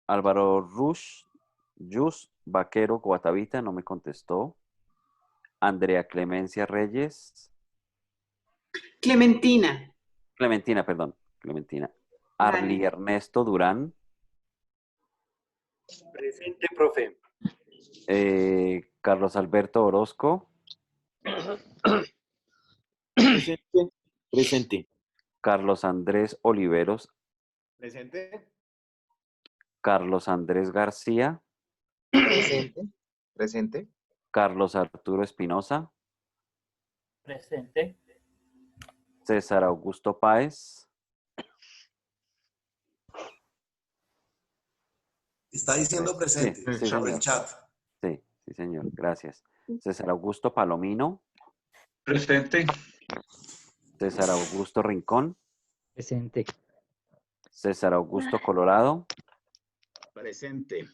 Rush, Yus Vaquero Guatavita, no me contestó. Andrea Clemencia Reyes. Clementina. Clementina, perdón. Clementina. Vale. Arly Ernesto Durán. Presente, profe. Carlos Alberto Orozco. Presente. Presente. Carlos Andrés Oliveros. Presente. Carlos Andrés García. Presente. Presente. Carlos Arturo Espinosa. Presente. César Augusto Páez. Está diciendo presente Sí, por señor. el chat. Sí, señor. Gracias. César Augusto Palomino. Presente. César Augusto Rincón. Presente. César Augusto Colorado. Presente.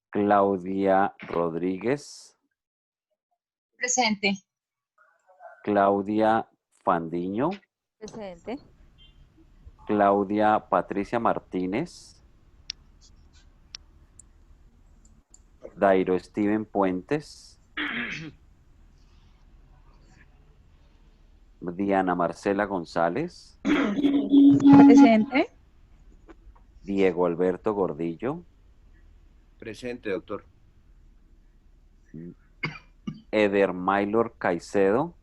Claudia Rodríguez. Presente. Claudia Fandiño. Presente. Claudia Patricia Martínez. Dairo Steven Puentes. Diana Marcela González. Presente. Diego Alberto Gordillo. Presente, doctor. Eder Maylor Caicedo.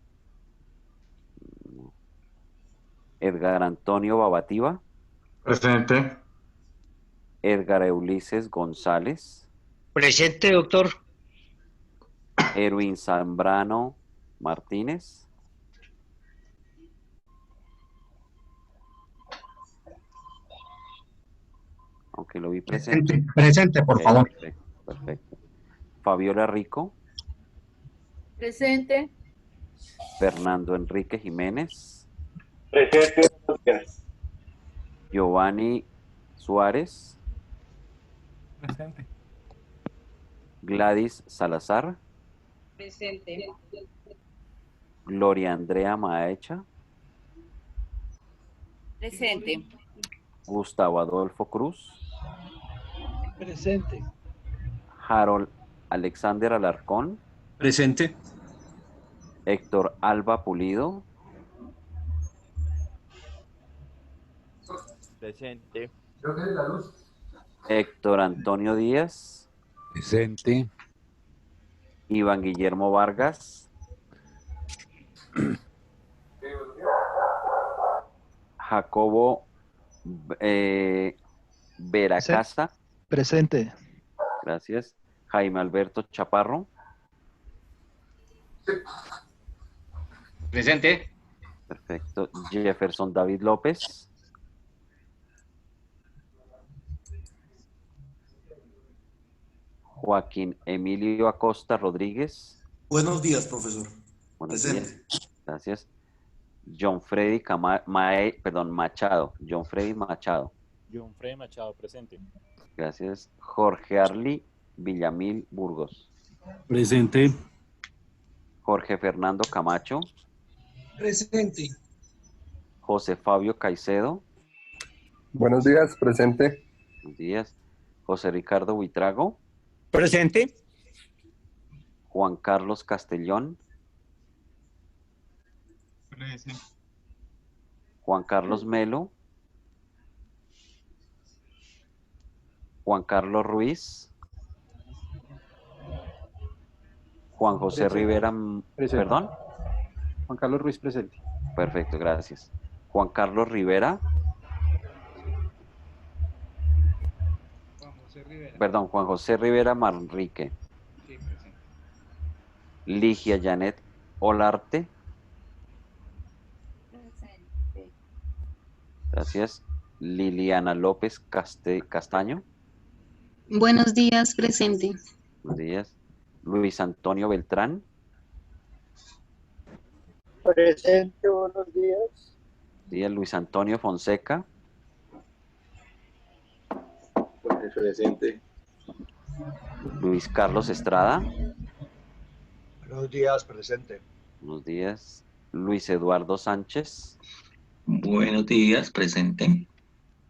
Edgar Antonio Babativa. Presente. Edgar Ulises González. Presente, doctor. Erwin Zambrano Martínez. Aunque lo vi presente. Presente, por Ok, favor. Perfecto, perfecto. Fabiola Rico. Presente. Fernando Enrique Jiménez. Presente. Giovanni Suárez. Presente. Gladys Salazar. Presente. Gloria Andrea Maecha. Presente. Gustavo Adolfo Cruz. Presente. Harold Alexander Alarcón. Presente. Héctor Alba Pulido. Presente. Héctor Antonio Díaz. Presente. Iván Guillermo Vargas. Jacobo Veracasa. Presente. Gracias. Jaime Alberto Chaparro. Presente. Perfecto. Jefferson David López. Joaquín Emilio Acosta Rodríguez. Buenos días, profesor. Buenos Presente. días. Gracias. John Freddy Machado. John Freddy Machado. John Freddy Machado, presente. Gracias. Jorge Arli Villamil Burgos. Presente. Jorge Fernando Camacho. Presente. José Fabio Caicedo. Buenos días, presente. Buenos días. José Ricardo Buitrago. Presente. Juan Carlos Castellón. Presente. Juan Carlos Melo. Juan Carlos Ruiz. Juan José Presente. Rivera. Presente. Perdón. Juan Carlos Ruiz, presente. Perfecto, gracias. Juan Carlos Rivera. Perdón, Juan José Rivera Manrique. Sí, presente. Ligia Janet Olarte. Presente. Gracias. Liliana López Castaño. Buenos días, presente. Buenos días. Luis Antonio Beltrán. Presente, buenos días. Buenos días. Luis Antonio Fonseca. Presente. Luis Carlos Estrada. Buenos días, presente. Buenos días. Luis Eduardo Sánchez. Buenos días, presente.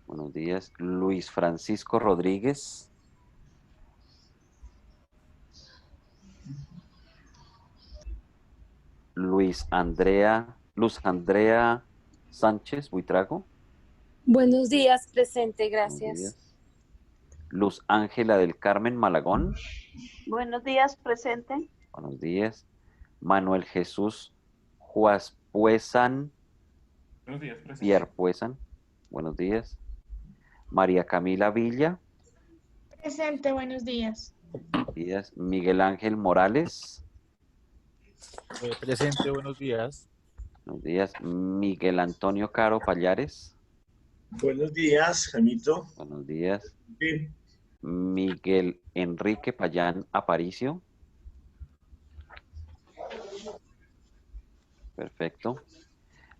Buenos días. Luis Francisco Rodríguez. Luz Andrea Sánchez Buitrago. Buenos días, presente, Buenos gracias. días. Luz Ángela del Carmen Malagón. Buenos días, presente. Buenos días. Manuel Jesús Juaspuesan. Buenos días, presente. Pierpuesan. Buenos días. María Camila Villa. Presente, buenos días. Buenos días. Miguel Ángel Morales. Presente, buenos días. Buenos días. Miguel Antonio Caro Pallares. Buenos días, Jaimito. Buenos días. Sí. Miguel Enrique Payán Aparicio. Perfecto.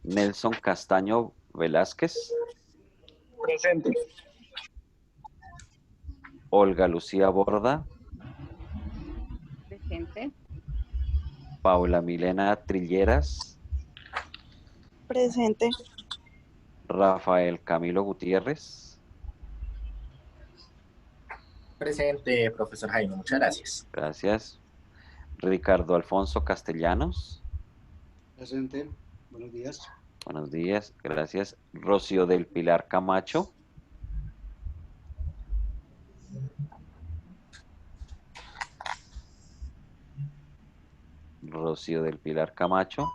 Nelson Castaño Velázquez. Presente. Olga Lucía Borda. Presente. Paula Milena Trilleras. Presente. Rafael Camilo Gutiérrez. Presente, profesor Jaime, muchas gracias. Gracias. Ricardo Alfonso Castellanos. Presente, buenos días. Buenos días, gracias. Rocío del Pilar Camacho. Rocío del Pilar Camacho.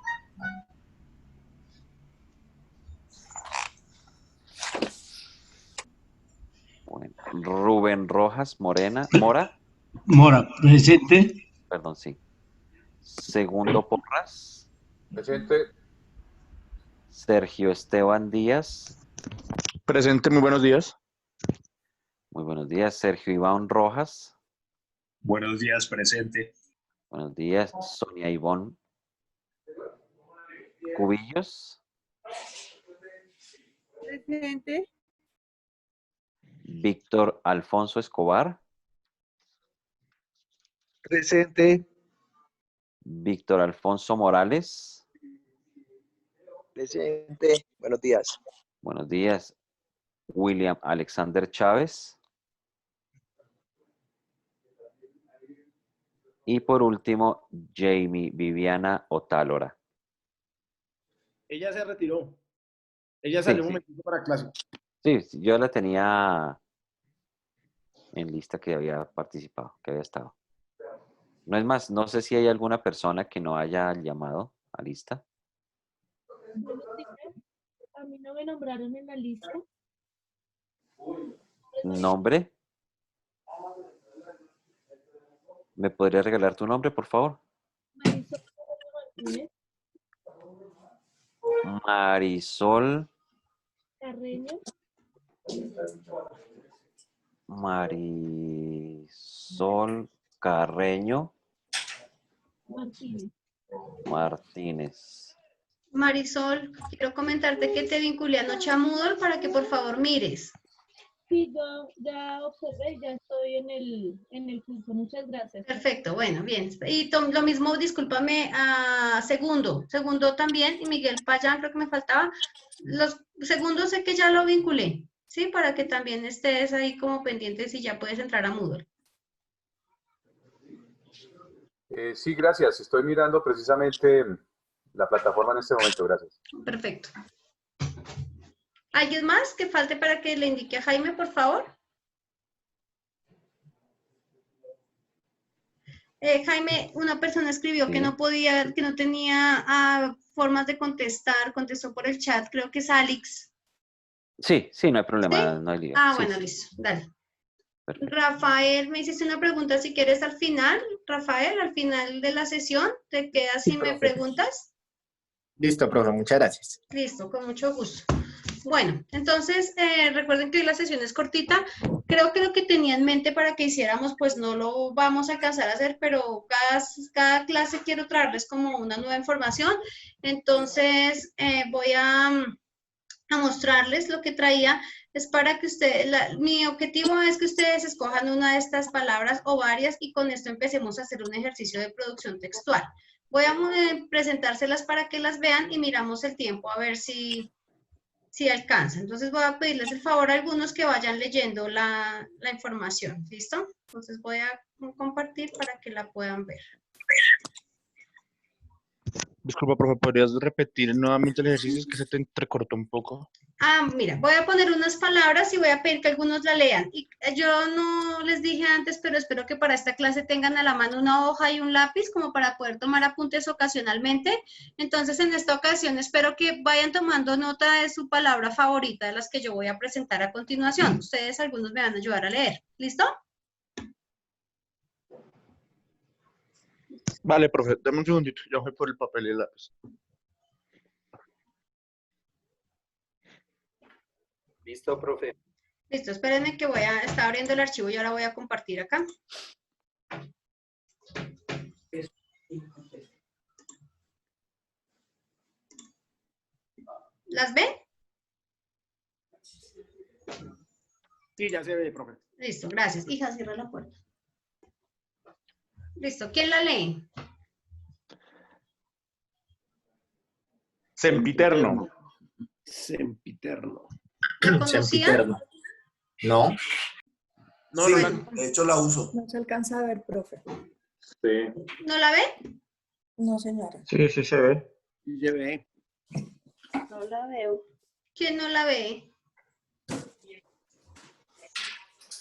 Bueno, Rubén Rojas Mora. Mora, presente. Perdón, sí. Segundo Porras. Presente. Sergio Esteban Díaz. Presente, muy buenos días. Muy buenos días. Sergio Iván Rojas. Buenos días, presente. Buenos días. Sonia Ivonne Cubillos. Presente. Víctor Alfonso Escobar. Presente. Víctor Alfonso Morales. Presente, buenos días. Buenos días. William Alexander Chávez. Y por último, Jamie Viviana Otálora. Ella se retiró. Ella Sí, salió un sí. momentito para clase. Sí, yo la tenía en lista que había participado, que había estado. No es más, no sé si hay alguna persona que no haya llamado a lista. A mí no me nombraron en la lista. ¿Nombre? ¿Me podría regalar tu nombre, por favor? Marisol Martínez. Marisol. Carreño. Marisol Carreño Martínez. Martínez. Marisol, quiero comentarte que te vinculé anoche a Moodle para que por favor mires. Sí, yo ya observé, ya estoy en el curso. Muchas gracias. Perfecto, bueno, bien. Y lo mismo, discúlpame, a Segundo también, y Miguel Payán, creo que me faltaba. Los segundos sé que ya lo vinculé, ¿sí? Para que también estés ahí como pendiente si ya puedes entrar a Moodle. Sí, gracias. Estoy mirando precisamente la plataforma en este momento. Gracias. Perfecto. ¿Alguien más que falte para que le indique a Jaime, por favor? Jaime, una persona escribió que no podía, que no tenía formas de contestar, contestó por el chat, creo que es Alex. Sí, no hay problema, ¿Sí? no hay lío. Ah, Sí, bueno, sí. listo, dale. Perfecto. Rafael, me hiciste una pregunta si quieres al final. Rafael, al final de la sesión, ¿te quedas si me preguntas? Listo, profe, muchas gracias. Listo, con mucho gusto. Bueno, entonces recuerden que hoy la sesión es cortita. Creo que lo que tenía en mente para que hiciéramos, pues no lo vamos a alcanzar a hacer, pero cada clase quiero traerles como una nueva información. Entonces voy a mostrarles lo que traía. Es para que ustedes, mi objetivo es que ustedes escojan una de estas palabras o varias y con esto empecemos a hacer un ejercicio de producción textual. Voy a presentárselas para que las vean y miramos el tiempo a ver si alcanza. Entonces voy a pedirles el favor a algunos que vayan leyendo la información. ¿Listo? Entonces voy a compartir para que la puedan ver. Disculpa, profe, ¿podrías repetir nuevamente el ejercicio? Es que se te entrecortó un poco. Ah, mira, voy a poner unas palabras y voy a pedir que algunos la lean. Y yo no les dije antes, pero espero que para esta clase tengan a la mano una hoja y un lápiz como para poder tomar apuntes ocasionalmente. Entonces, en esta ocasión espero que vayan tomando nota de su palabra favorita, de las que yo voy a presentar a continuación. Ustedes algunos me van a ayudar a leer. ¿Listo? Vale, profe, dame un segundito, ya voy por el papel y el lápiz. Listo, profe. Listo, espérenme que estar abriendo el archivo y ahora voy a compartir acá. ¿Las ven? Sí, ya se ve, profe. Listo, gracias. Hija, cierra la puerta. Listo, ¿quién la lee? Sempiterno. Sempiterno. ¿La conocían? Sempiterno. No. No, Sí, no, de hecho la uso. No se alcanza a ver, profe. Sí. ¿No la ven? No, señora. Sí, sí se ve. Sí se ve. No la veo. ¿Quién no la ve?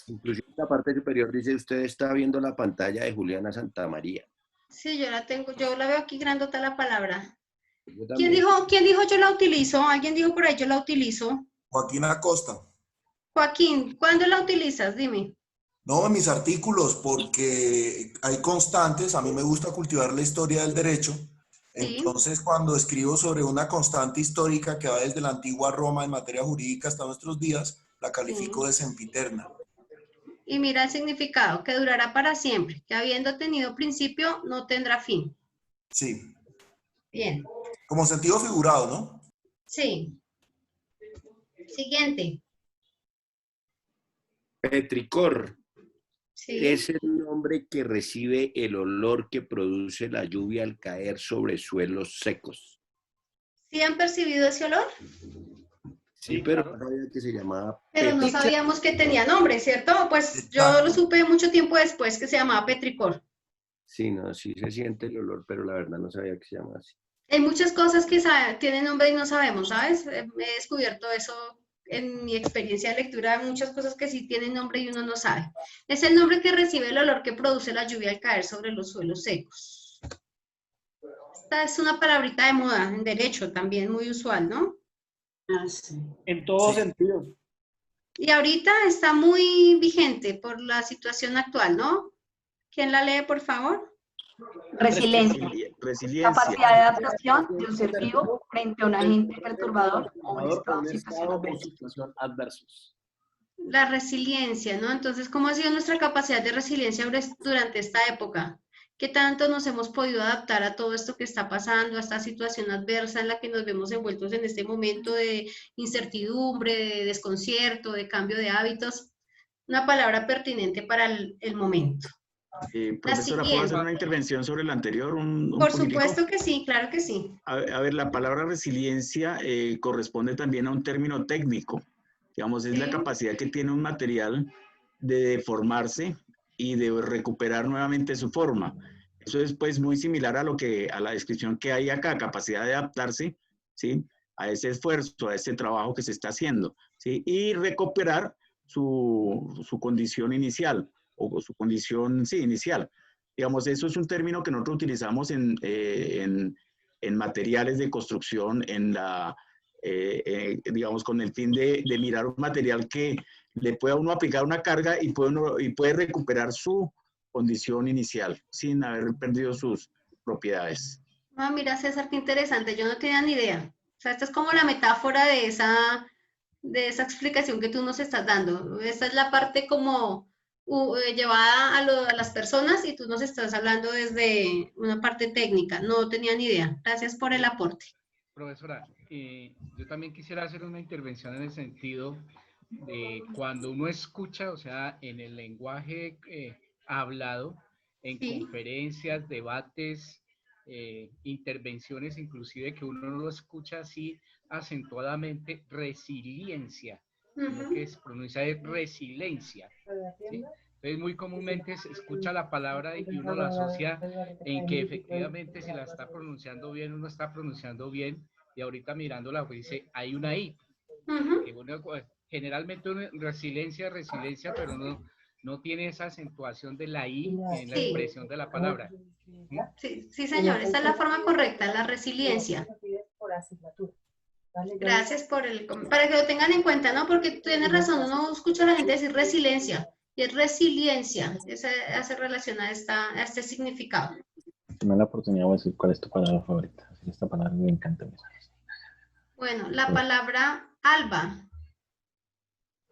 Inclusive en la parte superior dice, usted está viendo la pantalla de Juliana Santamaría. Sí, yo la tengo, yo la veo aquí grandota la palabra. Yo ¿Quién también. dijo yo la utilizo? ¿Alguien dijo por ahí yo la utilizo? Joaquín Acosta. Joaquín, ¿cuándo la utilizas? Dime. No, en mis artículos, porque hay constantes, a mí me gusta cultivar la historia del derecho. Sí. Entonces, cuando escribo sobre una constante histórica que va desde la antigua Roma en materia jurídica hasta nuestros días, la califico de sempiterna. Y mira el significado, que durará para siempre, que habiendo tenido principio, no tendrá fin. Sí. Bien. Como sentido figurado, ¿no? Sí. Siguiente. Petricor. Sí. Es el nombre que recibe el olor que produce la lluvia al caer sobre suelos secos. ¿Sí han percibido ese olor? Sí, pero no sabía que se llamaba Pero no sabíamos que tenía nombre, ¿cierto? Pues yo lo supe mucho tiempo después que se llamaba petricor. Sí, no, sí se siente el olor, pero la verdad no sabía que se llamaba así. Hay muchas cosas que tienen nombre y no sabemos, ¿sabes? He descubierto eso en mi experiencia de lectura, hay muchas cosas que sí tienen nombre y uno no sabe. Es el nombre que recibe el olor que produce la lluvia al caer sobre los suelos secos. Esta es una palabrita de moda, en derecho también, muy usual, ¿no? Ah, sí. En todos sentidos. Y ahorita está muy vigente por la situación actual, ¿no? ¿Quién la lee, por favor? Resiliencia. Resiliencia. Capacidad de adaptación de un ser vivo frente a un agente perturbador o un estado de situación adversa. La resiliencia, ¿no? Entonces, ¿cómo ha sido nuestra capacidad de resiliencia durante esta época? ¿Qué tanto nos hemos podido adaptar a todo esto que está pasando, a esta situación adversa en la que nos vemos envueltos en este momento de incertidumbre, de desconcierto, de cambio de hábitos? Una palabra pertinente para el momento. Profesora, ¿puedo hacer una intervención sobre la anterior? Por supuesto que sí, claro que sí. A ver, la palabra resiliencia corresponde también a un término técnico. Digamos, es la capacidad que tiene un material de deformarse y de recuperar nuevamente su forma. Eso es pues muy similar a la descripción que hay acá, capacidad de adaptarse, ¿sí?, a ese esfuerzo, a ese trabajo que se está haciendo, ¿sí?, y recuperar su condición inicial, o su condición, sí, inicial. Digamos, eso es un término que nosotros utilizamos en materiales de construcción, digamos, con el fin de mirar un material que le pueda uno aplicar una carga y puede recuperar su condición inicial sin haber perdido sus propiedades. Ah, mira, César, qué interesante. Yo no tenía ni idea. O sea, esta es como la metáfora de esa explicación que tú nos estás dando. Esta es la parte como llevada a las personas y tú nos estás hablando desde una parte técnica. No tenía ni idea. Gracias por el aporte. Profesora, yo también quisiera hacer una intervención en el sentido de cuando uno escucha, o sea, en el lenguaje hablado, en conferencias, debates, intervenciones, inclusive que uno no lo escucha así acentuadamente, resiliencia, lo que se pronuncia es resiliencia, ¿sí? Entonces, muy comúnmente se escucha la palabra y uno la asocia en que efectivamente si la está pronunciando bien, uno está pronunciando bien, y ahorita mirándola, pues dice, hay una I. Que uno, generalmente uno, resiliencia, pero no tiene esa acentuación de la I en la expresión de la palabra. Sí, sí, señor, esa es la forma correcta, la resiliencia. Gracias para que lo tengan en cuenta, ¿no? Porque tienes razón, uno escucha a la gente decir resiliencia, y es resiliencia, esa hace relación a este significado. Si me da la oportunidad, voy a decir cuál es tu palabra favorita. Así, esta palabra me encanta. Bueno, la palabra alba.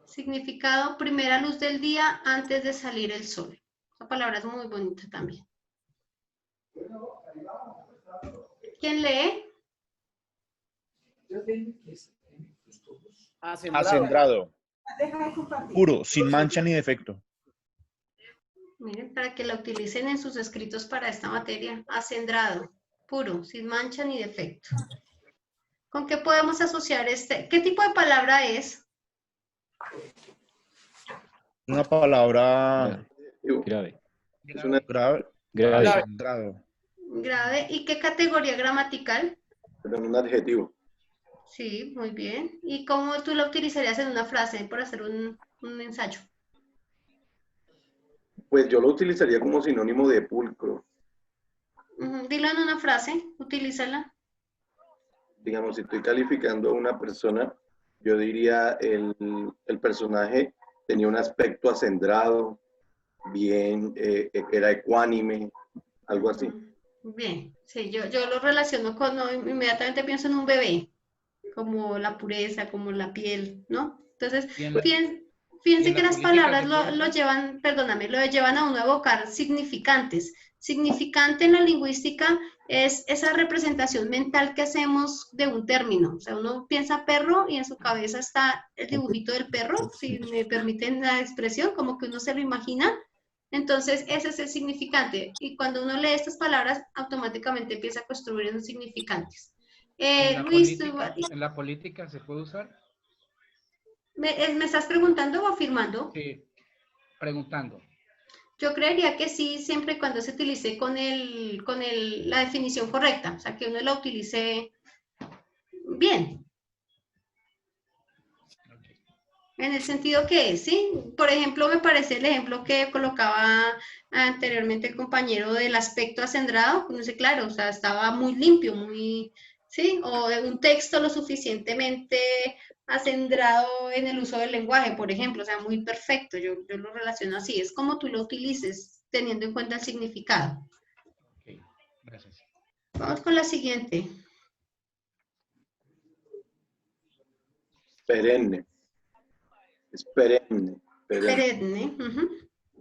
Significado, primera luz del día antes de salir el sol. Esa palabra es muy bonita también. ¿Quién lee? Acendrado. Puro, sin mancha ni defecto. Miren, para que la utilicen en sus escritos para esta materia. Acendrado, puro, sin mancha ni defecto. ¿Con qué podemos asociar este? ¿Qué tipo de palabra es? Una palabra grave. Es una grave. Grave. ¿Y qué categoría gramatical? Pero en un adjetivo. Sí, muy bien. ¿Y cómo tú la utilizarías en una frase por hacer un ensayo? Pues yo lo utilizaría como sinónimo de pulcro. Dilo en una frase, utilízala. Digamos, si estoy calificando a una persona, yo diría el personaje tenía un aspecto acendrado, bien, era ecuánime, algo así. Bien, sí, yo lo relaciono con, inmediatamente pienso en un bebé, como la pureza, como la piel, ¿no? Entonces, fíjense que las palabras lo llevan, perdóname, lo llevan a uno a evocar significantes. Significante en la lingüística es esa representación mental que hacemos de un término. O sea, uno piensa perro y en su cabeza está el dibujito del perro, si me permiten la expresión, como que uno se lo imagina. Entonces, ese es el significante. Y cuando uno lee estas palabras, automáticamente empieza a construir esos significantes. Luis, ¿en la política se puede usar? ¿Me estás preguntando o afirmando? Sí, preguntando. Yo creería que sí, siempre y cuando se utilice con la definición correcta, o sea, que uno la utilice bien. En el sentido que es, ¿sí? Por ejemplo, me parece el ejemplo que colocaba anteriormente el compañero del aspecto acendrado, no sé, claro, o sea, estaba muy limpio, muy, ¿sí? O un texto lo suficientemente acendrado en el uso del lenguaje, por ejemplo, o sea, muy perfecto, yo lo relaciono así, es como tú lo utilices teniendo en cuenta el significado. Vamos con la siguiente. Perenne. Es perenne. Perenne.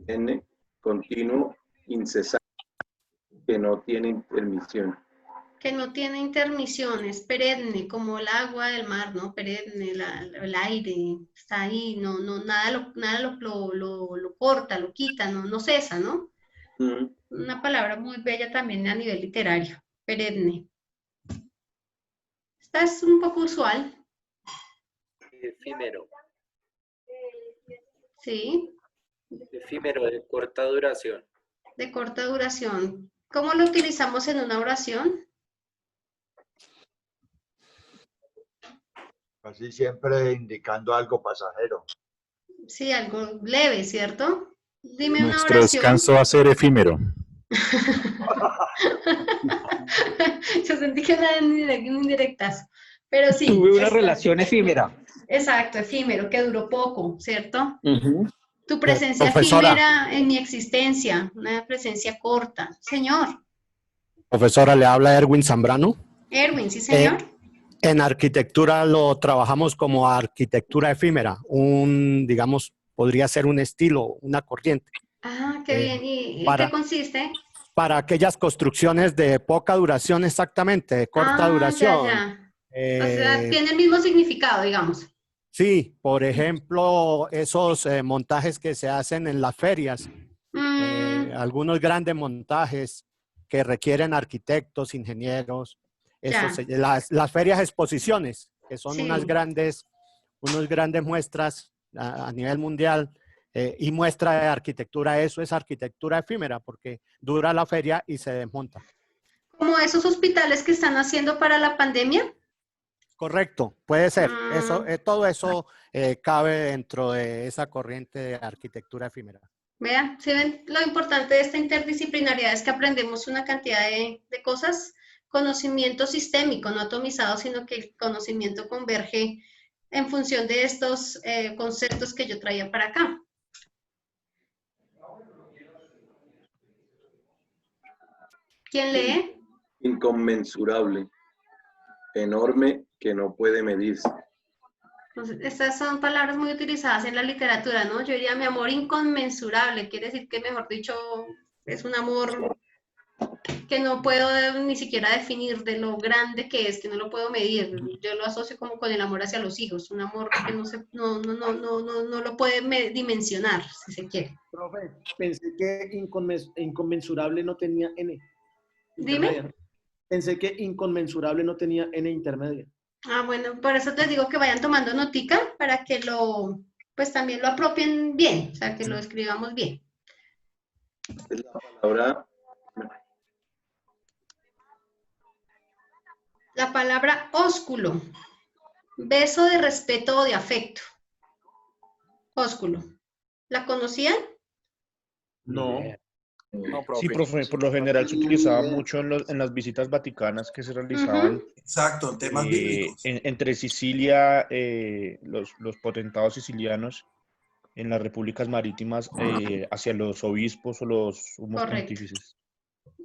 Perenne, continuo, incesante, que no tiene intermisión. Que no tiene intermisiones, perenne, como el agua del mar, ¿no? Perenne, el aire, está ahí, nada lo corta, lo quita, no cesa, ¿no? Una palabra muy bella también a nivel literario, perenne. Esta es un poco usual. Efímero. Sí. Efímero, de corta duración. De corta duración. ¿Cómo lo utilizamos en una oración? Casi siempre indicando algo pasajero. Sí, algo leve, ¿cierto? Dime una Nuestro oración. descanso va a ser efímero. Yo sentí que era un indirectazo. Pero sí. Tuve una relación efímera. Exacto, efímero, que duró poco, ¿cierto? Ujú. Tu presencia Profesora. efímera en mi existencia, una presencia corta. Señor. Profesora, le habla Erwin Zambrano. Erwin, sí, señor. En arquitectura lo trabajamos como arquitectura efímera, digamos, podría ser un estilo, una corriente. Ah, qué bien. ¿Y para- qué consiste? Para aquellas construcciones de poca duración exactamente, de corta duración. Ya. O sea, tiene el mismo significado, digamos. Sí, por ejemplo, esos montajes que se hacen en las ferias, algunos grandes montajes que requieren arquitectos, ingenieros, las ferias exposiciones, que son Sí. unos grandes muestras a nivel mundial y muestra de arquitectura, eso es arquitectura efímera porque dura la feria y se desmonta. Como esos hospitales que están haciendo para la pandemia. Correcto, puede ser. Eso, todo eso cabe dentro de esa corriente de arquitectura efímera. Vean, ¿sí ven? Lo importante de esta interdisciplinariedad es que aprendemos una cantidad de cosas, conocimiento sistémico, no atomizado, sino que el conocimiento converge en función de estos conceptos que yo traía para acá. ¿Quién lee? Inconmensurable. Enorme, que no puede medirse. Entonces, estas son palabras muy utilizadas en la literatura, ¿no? Yo diría mi amor inconmensurable, quiere decir que, mejor dicho, es un amor que no puedo ni siquiera definir de lo grande que es, que no lo puedo medir. Yo lo asocio como con el amor hacia los hijos, un amor que no lo puede dimensionar, si se quiere. Profe, pensé que inconmensurable no tenía N. Dime. Intermedia. Pensé que inconmensurable no tenía N intermedia. Ah, bueno, por eso les digo que vayan tomando notica para que pues también lo apropien bien, o sea, que lo escribamos bien. Es la palabra. La palabra ósculo, beso de respeto o de afecto. Ósculo. ¿La conocían? No. No, profe. Sí, profe, por lo general se utilizaba mucho en las visitas vaticanas que se realizaban. Exacto, en temas bíblicos. Entre Sicilia, los potentados sicilianos en las repúblicas marítimas hacia los obispos o los sumos Correcto. pontífices.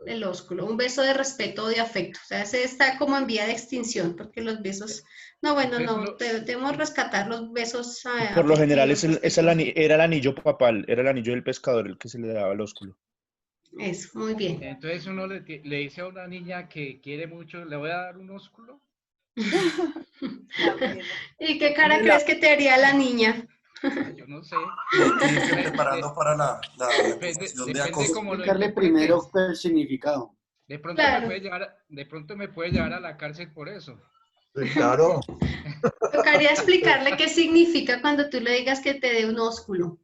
El ósculo, un beso de respeto o de afecto. O sea, ese está como en vía de extinción, porque los besos... No, bueno, no, debemos rescatar los besos. Por lo general afectivos, era el anillo papal, era el anillo del pescador el que se le daba al ósculo. Eso, muy bien. Entonces uno le dice a una niña que quiere mucho, ¿le voy a dar un ósculo? ¿Y qué cara crees que te haría la niña? Yo no sé. Tienes que preparando para la cuestión de acoso. Explicarle primero el significado. De pronto, Claro. de pronto me puede llevar a la cárcel por eso. Claro. Tocaría explicarle qué significa cuando tú le digas que te dé un ósculo.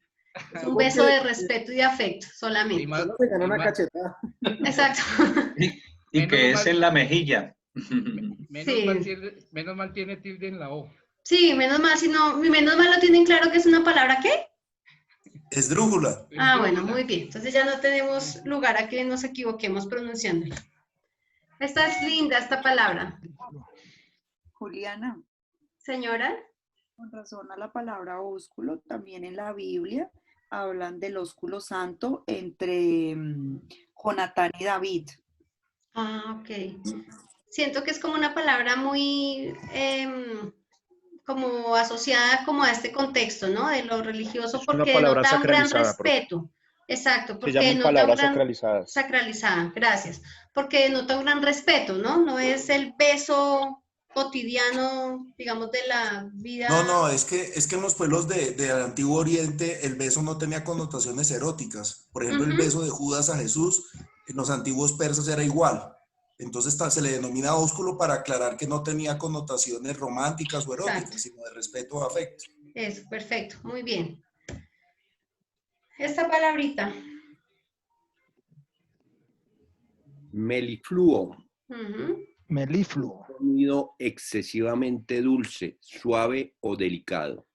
Es un beso de respeto y de afecto, solamente. Solo se ganó una cachetada. Exacto. Y que es en la mejilla. Menos mal tiene tilde en la O. Sí, menos mal lo tienen claro que es una palabra, ¿qué? Esdrújula. Ah, bueno, muy bien. Entonces ya no tenemos lugar a que nos equivoquemos pronunciándola. Esta es linda, esta palabra. Juliana. Señora. Con razón a la palabra ósculo, también en la Biblia hablan del ósculo santo entre Jonatán y David. Ah, ok. Siento que es como una palabra muy como asociada como a este contexto, ¿no? De lo religioso, Es una porque palabra denota un gran sacralizada, profe. respeto. Exacto, Se porque llaman denota un palabras gran... sacralizadas. Sacralizada, gracias. Porque denota un gran respeto, ¿no? No es el beso cotidiano, digamos, de la vida. No, es que en los pueblos del Antiguo Oriente el beso no tenía connotaciones eróticas. Por ejemplo, el beso de Judas a Jesús en los antiguos persas era igual. Entonces se le denomina ósculo para aclarar que no tenía connotaciones románticas o eróticas, Exacto. sino de respeto o afecto. Eso, perfecto, muy bien. Esta palabrita. Melifluo. Melifluo. Sonido excesivamente dulce, suave o delicado.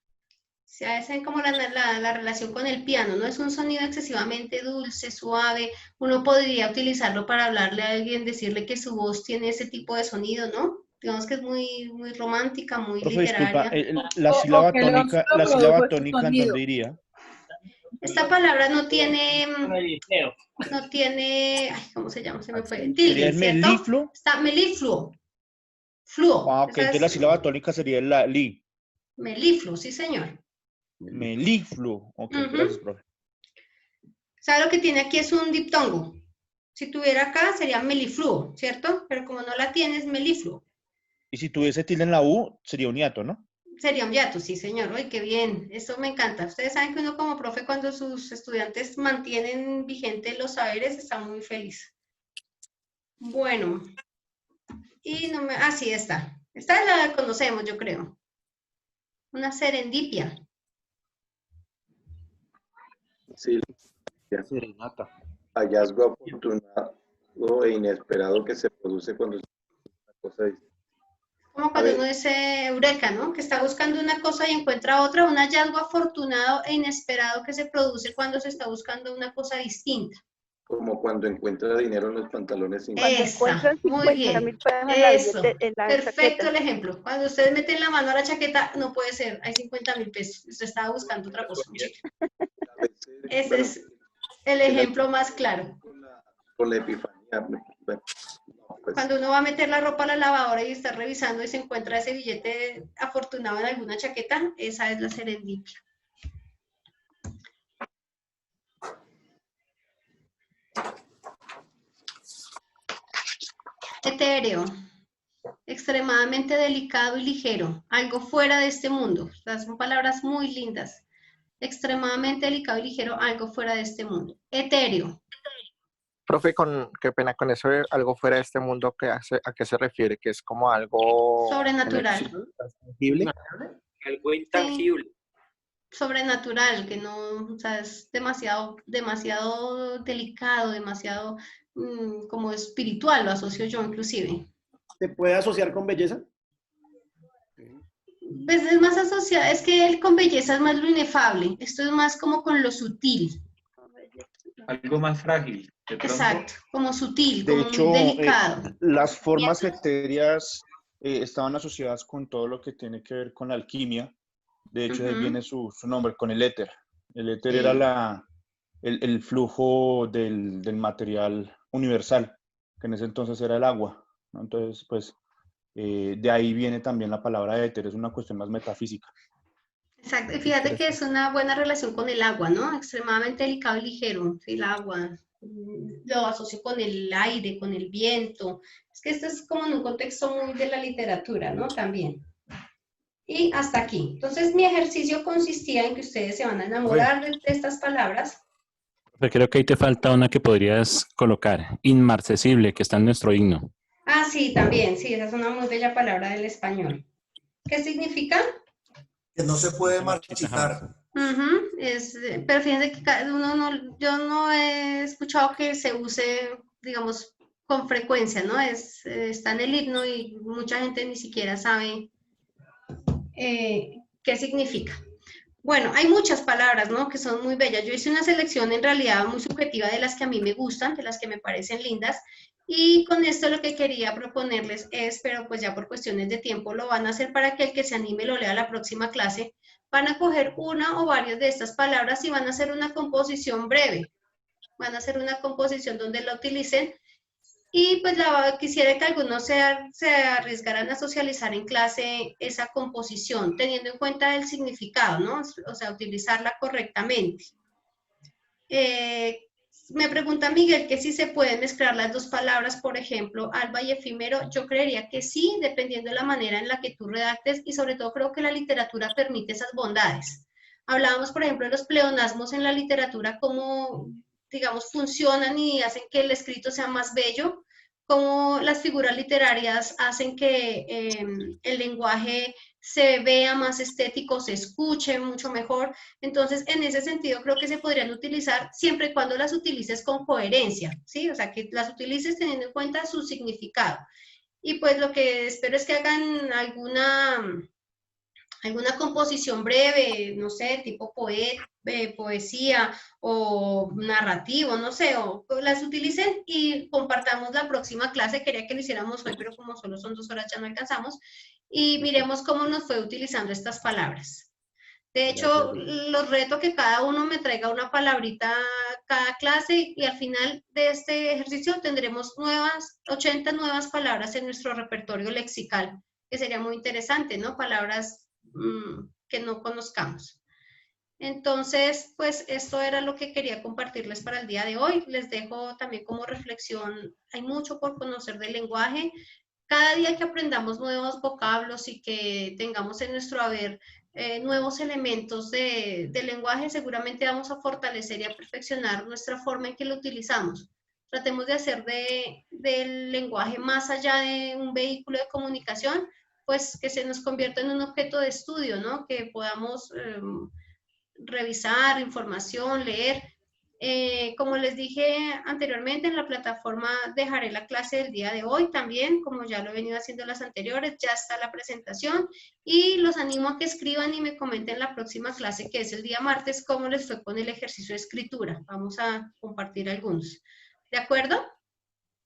Se hace como la relación con el piano, ¿no? Es un sonido excesivamente dulce, suave. Uno podría utilizarlo para hablarle a alguien, decirle que su voz tiene ese tipo de sonido, ¿no? Digamos que es muy, muy romántica, muy Profe, literaria. disculpa, la sílaba tónica, ¿en dónde iría? Esta palabra no tiene, ay, ¿cómo se llama? Se me fue. Tilde, ¿cierto? ¿Melifluo? Está melifluo. Fluo. Ah, ok, entonces la sílaba tónica sería la li. Melifluo, sí, señor. Melifluo. Ok, gracias, profe. ¿Sabe lo que tiene aquí? Es un diptongo. Si tuviera acá sería melifluo, ¿cierto? Pero como no la tiene, es melifluo. Y si tuviese tilde en la U, sería un hiato, ¿no? Sería un hiato, sí, señor. ¡Ay, qué bien! Esto me encanta. Ustedes saben que uno como profe, cuando sus estudiantes mantienen vigentes los saberes, está muy feliz. Bueno. Y no me... Ah, sí, esta. Esta la conocemos, yo creo. Una serendipia. Sí. Serenata. Hallazgo afortunado e inesperado que se produce cuando se hace una cosa distinta. Como cuando uno dice eureka, ¿no? Que está buscando una cosa y encuentra otra, un hallazgo afortunado e inesperado que se produce cuando se está buscando una cosa distinta. Como cuando encuentra dinero en los pantalones sin Esa, muy bien. Eso, perfecto el ejemplo. Cuando ustedes meten la mano a la chaqueta, no puede ser, hay 50.000 pesos. Usted estaba buscando otra cosa. Ese es el ejemplo más claro. Con la epifanía. Bueno, pues. Cuando uno va a meter la ropa a la lavadora y está revisando y se encuentra ese billete afortunado en alguna chaqueta, esa es la serendipia. Etéreo, extremadamente delicado y ligero, algo fuera de este mundo. Estas son palabras muy lindas. Extremadamente delicado y ligero, algo fuera de este mundo. Etéreo. Profe, qué pena con eso, algo fuera de este mundo, ¿a qué se refiere? Que es como algo... Sobrenatural. Algo intangible. Sí. Sobrenatural, que no, o sea, es demasiado delicado, demasiado como espiritual, lo asocio yo inclusive. ¿Se puede asociar con belleza? Pues es más asociado, es que él con belleza es más lo inefable, esto es más como con lo sutil. Algo más frágil. Exacto, como sutil, de como hecho, muy delicado. Las formas etéreas estaban asociadas con todo lo que tiene que ver con la alquimia. De hecho, ahí viene su nombre, con el éter. El éter era el flujo del material universal, que en ese entonces era el agua, ¿no? Entonces, pues, de ahí viene también la palabra éter, es una cuestión más metafísica. Exacto, y fíjate que es una buena relación con el agua, ¿no? Extremadamente delicado y ligero, el agua. Lo asocio con el aire, con el viento. Es que esto es como en un contexto muy de la literatura, ¿no? También. Y hasta aquí. Entonces, mi ejercicio consistía en que ustedes se van a enamorar de estas palabras. Creo que ahí te falta una que podrías colocar, inmarcesible, que está en nuestro himno. Ah, sí, también, sí, esa es una muy bella palabra del español. ¿Qué significa? Que no se puede marchitar. Pero fíjense que yo no he escuchado que se use, digamos, con frecuencia, ¿no? Está en el himno y mucha gente ni siquiera sabe qué significa. Bueno, hay muchas palabras, ¿no? Que son muy bellas. Yo hice una selección en realidad muy subjetiva de las que a mí me gustan, de las que me parecen lindas, y con esto lo que quería proponerles es, pero pues ya por cuestiones de tiempo lo van a hacer para que el que se anime lo lea la próxima clase. Van a coger una o varias de estas palabras y van a hacer una composición breve. Van a hacer una composición donde la utilicen Y pues quisiera que algunos se arriesgaran a socializar en clase esa composición, teniendo en cuenta el significado, ¿no? O sea, utilizarla correctamente. Me pregunta Miguel que si se pueden mezclar las dos palabras, por ejemplo, alba y efímero. Yo creería que sí, dependiendo de la manera en la que tú redactes, y sobre todo creo que la literatura permite esas bondades. Hablábamos, por ejemplo, de los pleonasmos en la literatura, cómo, digamos, funcionan y hacen que el escrito sea más bello, cómo las figuras literarias hacen que el lenguaje se vea más estético, se escuche mucho mejor. Entonces, en ese sentido, creo que se podrían utilizar siempre y cuando las utilices con coherencia, ¿sí? O sea, que las utilices teniendo en cuenta su significado. Y pues lo que espero es que hagan alguna composición breve, no sé, tipo poesía o narrativo, no sé, o las utilicen y compartamos la próxima clase. Quería que lo hiciéramos hoy, pero como solo son 2 horas ya no alcanzamos, y miremos cómo nos fue utilizando estas palabras. De hecho, los reto que cada uno me traiga una palabrita cada clase y al final de este ejercicio tendremos 80 nuevas palabras en nuestro repertorio lexical, que sería muy interesante, ¿no? Palabras que no conozcamos. Entonces, pues esto era lo que quería compartirles para el día de hoy. Les dejo también como reflexión, hay mucho por conocer del lenguaje. Cada día que aprendamos nuevos vocablos y que tengamos en nuestro haber nuevos elementos de lenguaje, seguramente vamos a fortalecer y a perfeccionar nuestra forma en que lo utilizamos. Tratemos de hacer del lenguaje más allá de un vehículo de comunicación, pues que se nos convierta en un objeto de estudio, ¿no? Que podamos revisar información, leer. Como les dije anteriormente, en la plataforma dejaré la clase del día de hoy también, como ya lo he venido haciendo en las anteriores, ya está la presentación y los animo a que escriban y me comenten la próxima clase, que es el día martes, cómo les fue con el ejercicio de escritura. Vamos a compartir algunos. ¿De acuerdo?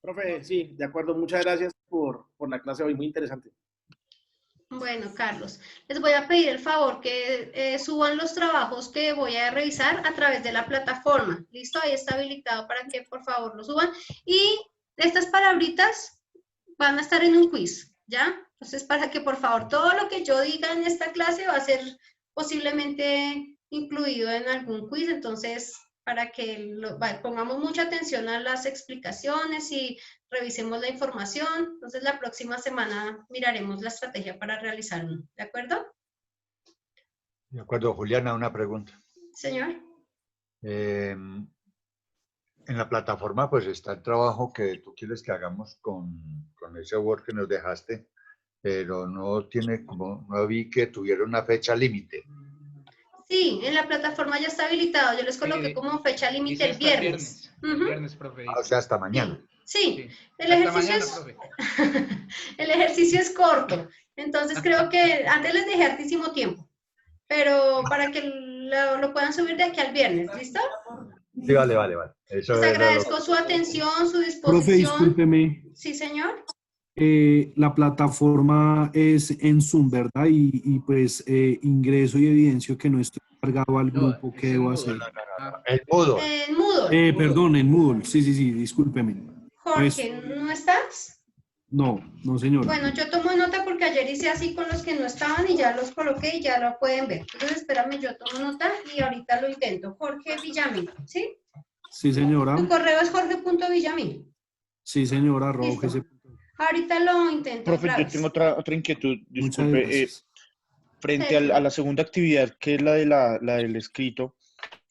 Profe, sí, de acuerdo. Muchas gracias por la clase hoy, muy interesante. Bueno, Carlos, les voy a pedir el favor que suban los trabajos que voy a revisar a través de la plataforma. ¿Listo? Ahí está habilitado para que por favor lo suban. Y estas palabritas van a estar en un quiz, ¿ya? Entonces, para que por favor todo lo que yo diga en esta clase va a ser posiblemente incluido en algún quiz. Entonces, para que pongamos mucha atención a las explicaciones y revisemos la información. Entonces, la próxima semana miraremos la estrategia para realizar uno. ¿De acuerdo? De acuerdo, Juliana, una pregunta. Señor. En la plataforma, pues está el trabajo que tú quieres que hagamos con ese Word que nos dejaste, pero no vi que tuviera una fecha límite. Sí, en la plataforma ya está habilitado. Yo les coloqué como fecha límite el viernes. El viernes, profe. O sea, hasta mañana. Sí. El ejercicio es corto. Entonces creo que antes les dejé hartísimo tiempo. Pero para que lo puedan subir de aquí al viernes, ¿listo? Sí, vale. Eso les agradezco su atención, su disposición. Profe, discúlpeme. Sí, señor. La plataforma es en Zoom, ¿verdad? Y pues ingreso y evidencio que no estoy cargado al grupo. ¿Qué debo hacer? El Moodle. En Moodle. Perdón, en Moodle. Sí, discúlpeme. Jorge, ¿no estás? No, señora. Bueno, yo tomo nota porque ayer hice así con los que no estaban y ya los coloqué y ya lo pueden ver. Entonces, espérame, yo tomo nota y ahorita lo intento. Jorge Villamil, ¿sí? Sí, señora. ¿Tu correo es jorge.villamil? Sí, señora, Ahorita lo intento. Profe, yo tengo otra inquietud, disculpe. Frente a la segunda actividad, que es la del escrito,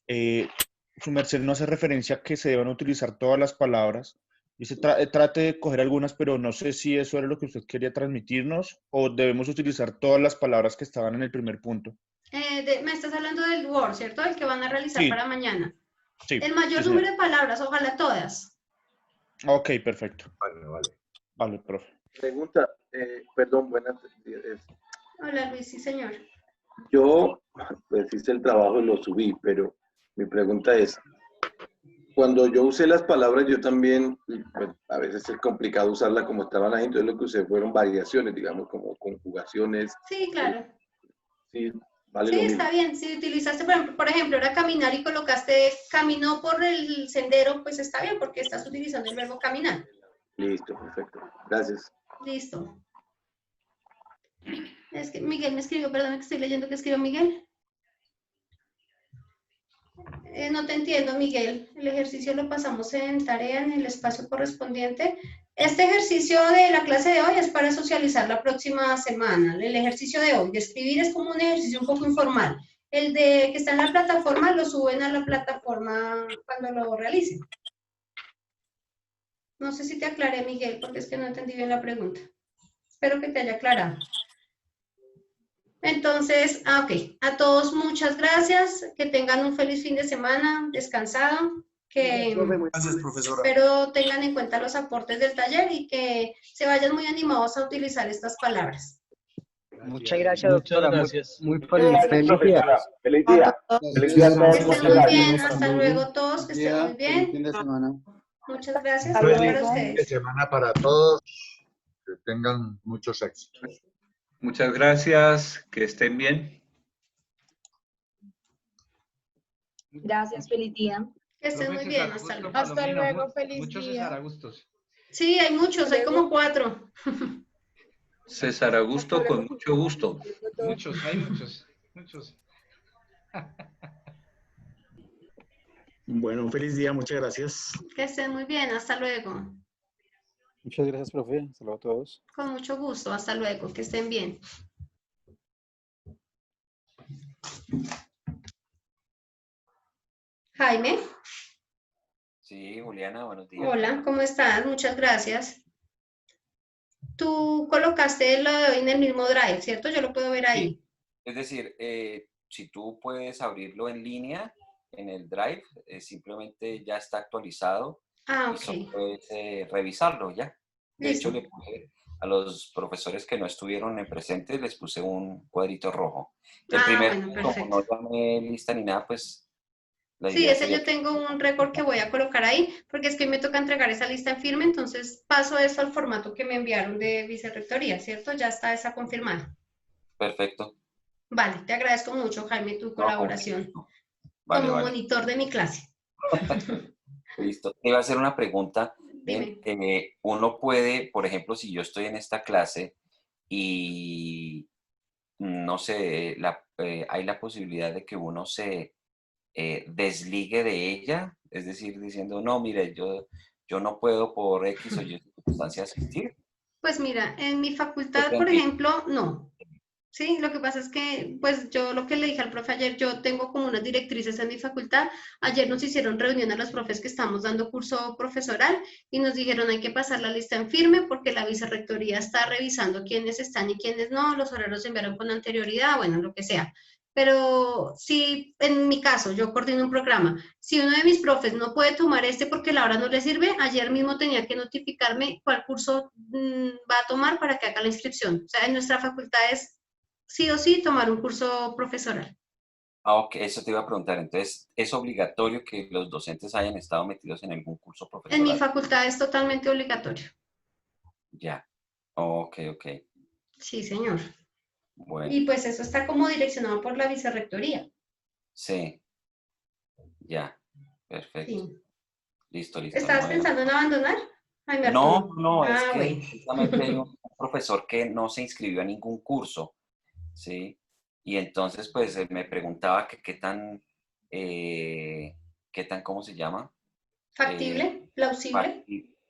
su merced no hace referencia a que se deban utilizar todas las palabras. Dice, trate de coger algunas, pero no sé si eso era lo que usted quería transmitirnos o debemos utilizar todas las palabras que estaban en el primer punto. Me estás hablando del Word, ¿cierto? El que van a realizar para mañana. Sí. El mayor número de palabras, ojalá todas. Ok, perfecto. Vale, profe. Pregunta, perdón, buenas. Hola, Luis, sí, señor. Yo, pues hice el trabajo y lo subí, pero mi pregunta es, cuando yo usé las palabras, yo también, pues, a veces es complicado usarlas como estaban ahí, entonces lo que usé fueron variaciones, digamos, como conjugaciones. Sí, claro. Sí, vale. Sí, está bien. Si utilizaste, por ejemplo, era caminar y colocaste caminó por el sendero, pues está bien, porque estás utilizando el verbo caminar. Listo, perfecto. Gracias. Listo. Es que Miguel me escribió, perdón, que estoy leyendo que escribió Miguel. No te entiendo, Miguel. El ejercicio lo pasamos en tarea, en el espacio correspondiente. Este ejercicio de la clase de hoy es para socializar la próxima semana. El ejercicio de hoy, de escribir, es como un ejercicio un poco informal. El de que está en la plataforma, lo suben a la plataforma cuando lo realicen. No sé si te aclaré, Miguel, porque es que no entendí bien la pregunta. Espero que te haya aclarado. Entonces, ok. A todos muchas gracias. Que tengan un feliz fin de semana, descansado. Que Gracias, profesora. espero tengan en cuenta los aportes del taller y que se vayan muy animados a utilizar estas palabras. Muchas gracias, doctora. gracias. Muy feliz día. Feliz día. Feliz día a todos. Que estén muy bien. Hasta luego todos. Que estén muy bien. Fin de semana. Muchas gracias. Feliz Para fin de ustedes. semana para todos. Que tengan muchos éxitos. Muchas gracias, que estén bien. Gracias, feliz día. Que estén muy bien. Hasta luego. Hasta luego, feliz Muchos día. César Augustos. Sí, hay muchos, hay como 4. César Augusto, con mucho gusto. Muchos, hay muchos. Muchos. Bueno, un feliz día, muchas gracias. Que estén muy bien. Hasta luego. Muchas gracias, profe. Saludos a todos. Con mucho gusto. Hasta luego. Que estén bien. Jaime. Sí, Juliana, buenos días. Hola, ¿cómo estás? Muchas gracias. Tú colocaste lo de hoy en el mismo Drive, ¿cierto? Yo lo puedo ver ahí. Sí. Es decir, si tú puedes abrirlo en línea en el Drive, simplemente ya está actualizado. Ah, y ok. solo puedes revisarlo ya. De Listo. hecho, le puse a los profesores que no estuvieron en presente, les puse un cuadrito rojo. El primer, bueno, como perfecto. no llamé lista ni nada, pues la Sí, idea ese sería yo tengo un récord que voy a colocar ahí, porque es que me toca entregar esa lista en firme, entonces paso eso al formato que me enviaron de vicerrectoría, ¿cierto? Ya está esa confirmada. perfecto. Vale, te agradezco mucho, Jaime, tu colaboración Vale, como vale. monitor de mi clase. Listo. Te iba a hacer una pregunta. Dime. Uno puede, por ejemplo, si yo estoy en esta clase y no sé, hay la posibilidad de que uno se desligue de ella, es decir, diciendo, no, mire, yo no puedo por X o Y circunstancia asistir. Pues mira, en mi facultad, por ejemplo, no. Sí, lo que pasa es que, pues yo lo que le dije al profe ayer, yo tengo como unas directrices en mi facultad. Ayer nos hicieron reunión a los profes que estamos dando curso profesoral y nos dijeron hay que pasar la lista en firme porque la vicerrectoría está revisando quiénes están y quiénes no, los horarios se enviaron con anterioridad, bueno, lo que sea. Pero si en mi caso yo coordino un programa, si uno de mis profes no puede tomar este porque la hora no le sirve, ayer mismo tenía que notificarme cuál curso va a tomar para que haga la inscripción. O sea, en nuestra facultad es sí o sí tomar un curso profesoral. Ah, ok, eso te iba a preguntar. Entonces, ¿es obligatorio que los docentes hayan estado metidos en algún curso En profesoral? mi facultad es totalmente obligatorio. Ya. Ok, ok. Sí, señor. Bueno, Y pues eso está como direccionado por la vicerrectoría. sí. Ya. Perfecto. Sí. Listo, listo. ¿Estabas No, pensando en abandonar? Ay, me no, Arturo. no, es Ah, que bueno. precisamente hay un profesor que no se inscribió a ningún curso, ¿sí? Y entonces, pues, él me preguntaba que qué tan, ¿cómo se llama? ¿Factible? ¿Plausible?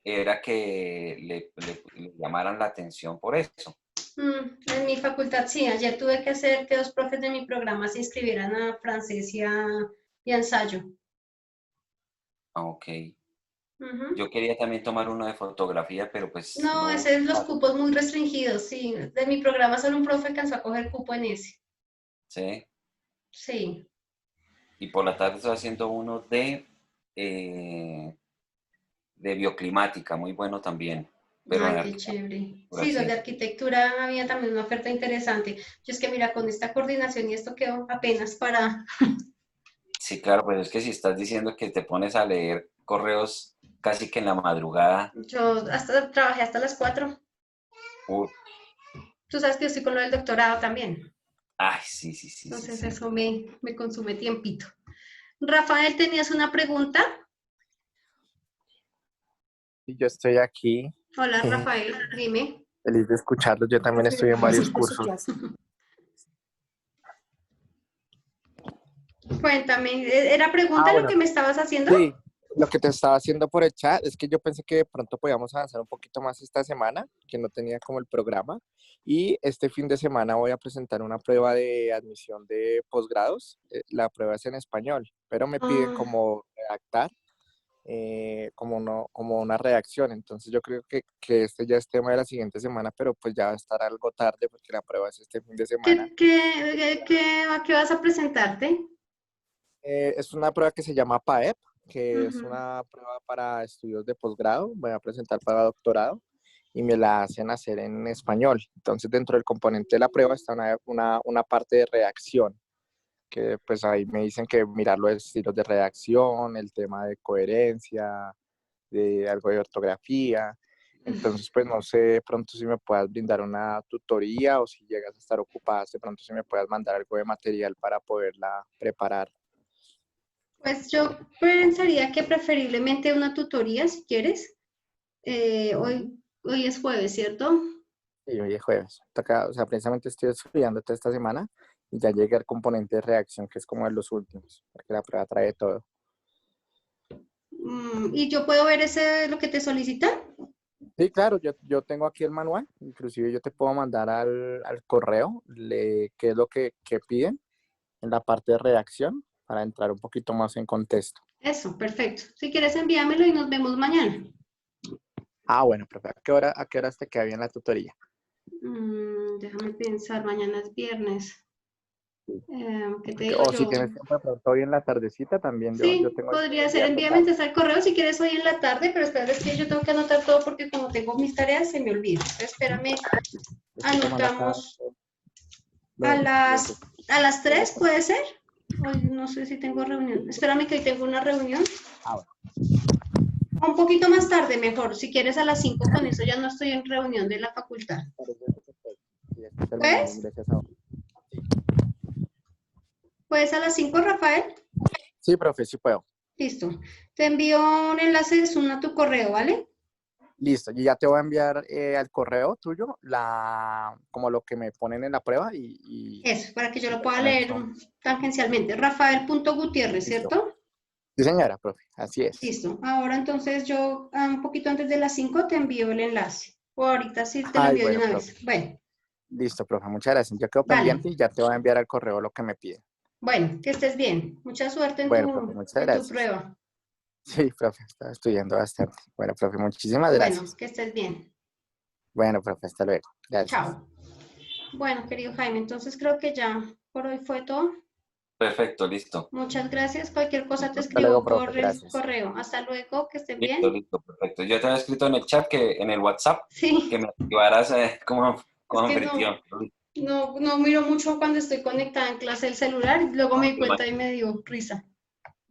Era que le llamaran la atención por eso. En mi facultad sí. Ayer tuve que hacer que 2 profes de mi programa se inscribieran a francés y a ensayo. Ah, ok. Ujú. Yo quería también tomar uno de fotografía, pero pues No, no. ese es los cupos muy restringidos, sí. De mi programa solo un profe alcanzó a coger cupo en ese. Sí. Sí. Y por la tarde estoy haciendo uno de bioclimática, muy bueno también. Pero en Ay, qué chévere. por Sí, los así. de arquitectura había también una oferta interesante. Yo es que mira, con esta coordinación y esto quedó apenas para... Sí, claro, pues es que si estás diciendo que te pones a leer correos casi que en la madrugada. Yo trabajé hasta las 4. Uy, Tú sabes que yo estoy con lo del doctorado también. ay, sí, sí, sí. Entonces sí. eso me consume tiempito. Rafael, ¿tenías una pregunta? Yo estoy aquí. Hola, Rafael, dime. Feliz de escucharlos. Yo también estoy en varios cursos. Cuéntame, ¿era pregunta lo que me estabas haciendo? Sí, lo que te estaba haciendo por el chat es que yo pensé que de pronto podíamos avanzar un poquito más esta semana, que no tenía como el programa. Y este fin de semana voy a presentar una prueba de admisión de posgrados. La prueba es en español, pero me piden como redactar, como una redacción. Entonces yo creo que este ya es tema de la siguiente semana, pero pues ya va a estar algo tarde porque la prueba es este fin de semana. ¿A qué vas a presentarte? Es una prueba que se llama PAEP, que es una prueba para estudios de posgrado. Voy a presentar para doctorado y me la hacen hacer en español. Entonces, dentro del componente de la prueba está una parte de redacción, que pues ahí me dicen que mirar los estilos de redacción, el tema de coherencia, de algo de ortografía. Entonces, pues no sé de pronto si me puedas brindar una tutoría o si llegas a estar ocupada, de pronto si me puedas mandar algo de material para poderla preparar. Pues yo pensaría que preferiblemente una tutoría, si quieres. Hoy es jueves, ¿cierto? Sí, hoy es jueves. O sea, precisamente estoy estudiando toda esta semana y ya llegué al componente de redacción, que es como de los últimos, porque la prueba trae todo. ¿Y yo puedo ver lo que te solicitan? Sí, claro, yo tengo aquí el manual, inclusive yo te puedo mandar al correo qué es lo que piden en la parte de redacción para entrar un poquito más en contexto. Eso, perfecto. Si quieres envíamelo y nos vemos mañana. Ah, bueno, profe, ¿a qué horas te queda bien la tutoría? Déjame pensar, mañana es viernes. ¿Qué te digo O yo? si tienes tiempo de pronto hoy en la tardecita también. Sí, yo tengo podría ser. Envíame entonces al correo si quieres hoy en la tarde, pero espera, es que yo tengo que anotar todo porque como tengo mis tareas se me olvida. Espérame, anotamos a las 3, ¿puede ser? Hoy no sé si tengo reunión. Espérame que hoy tengo una reunión. Un poquito más tarde mejor, si quieres a las 5, con eso ya no estoy en reunión de la facultad. ¿Puedes? ¿Puedes a las 5, Rafael? Sí, profe, sí puedo. Listo. Te envío un enlace de Zoom a tu correo, ¿vale? Listo, yo ya te voy a enviar al correo tuyo como lo que me ponen en la prueba y eso, para que yo lo pueda leer tangencialmente. Rafael.Gutierrez, ¿cierto? Sí, señora, profe, así es. Listo. Ahora entonces yo un poquito antes de las 5 te envío el enlace. O ahorita sí te lo envío de una vez. Bueno. Listo, profe, muchas gracias. Yo quedo pendiente y ya te voy a enviar al correo lo que me piden. Bueno, que estés bien. Mucha suerte en, tu prueba. Sí, profe, estaba estudiando bastante. Bueno, profe, muchísimas gracias. Bueno, que estés bien. Bueno, profe, hasta luego. Gracias. Chao. Bueno, querido Jaime, entonces creo que ya por hoy fue todo. Perfecto, listo. Muchas gracias. Cualquier cosa te escribo por el correo. Hasta luego, que estén bien. Listo, perfecto. Yo te había escrito en el chat, en el WhatsApp, que me activaras como anfitrión. No miro mucho cuando estoy conectada en clase del celular, luego me di cuenta y me dio risa.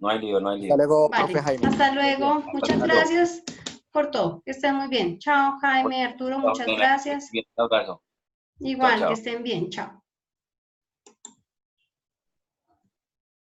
No hay lío. Hasta luego, vale, profe Jaime. Hasta luego. Muchas gracias por todo. Que estén muy bien. Chao, Jaime, Arturo, muchas gracias. Un abrazo. Igual, chao. que estén bien. Chao.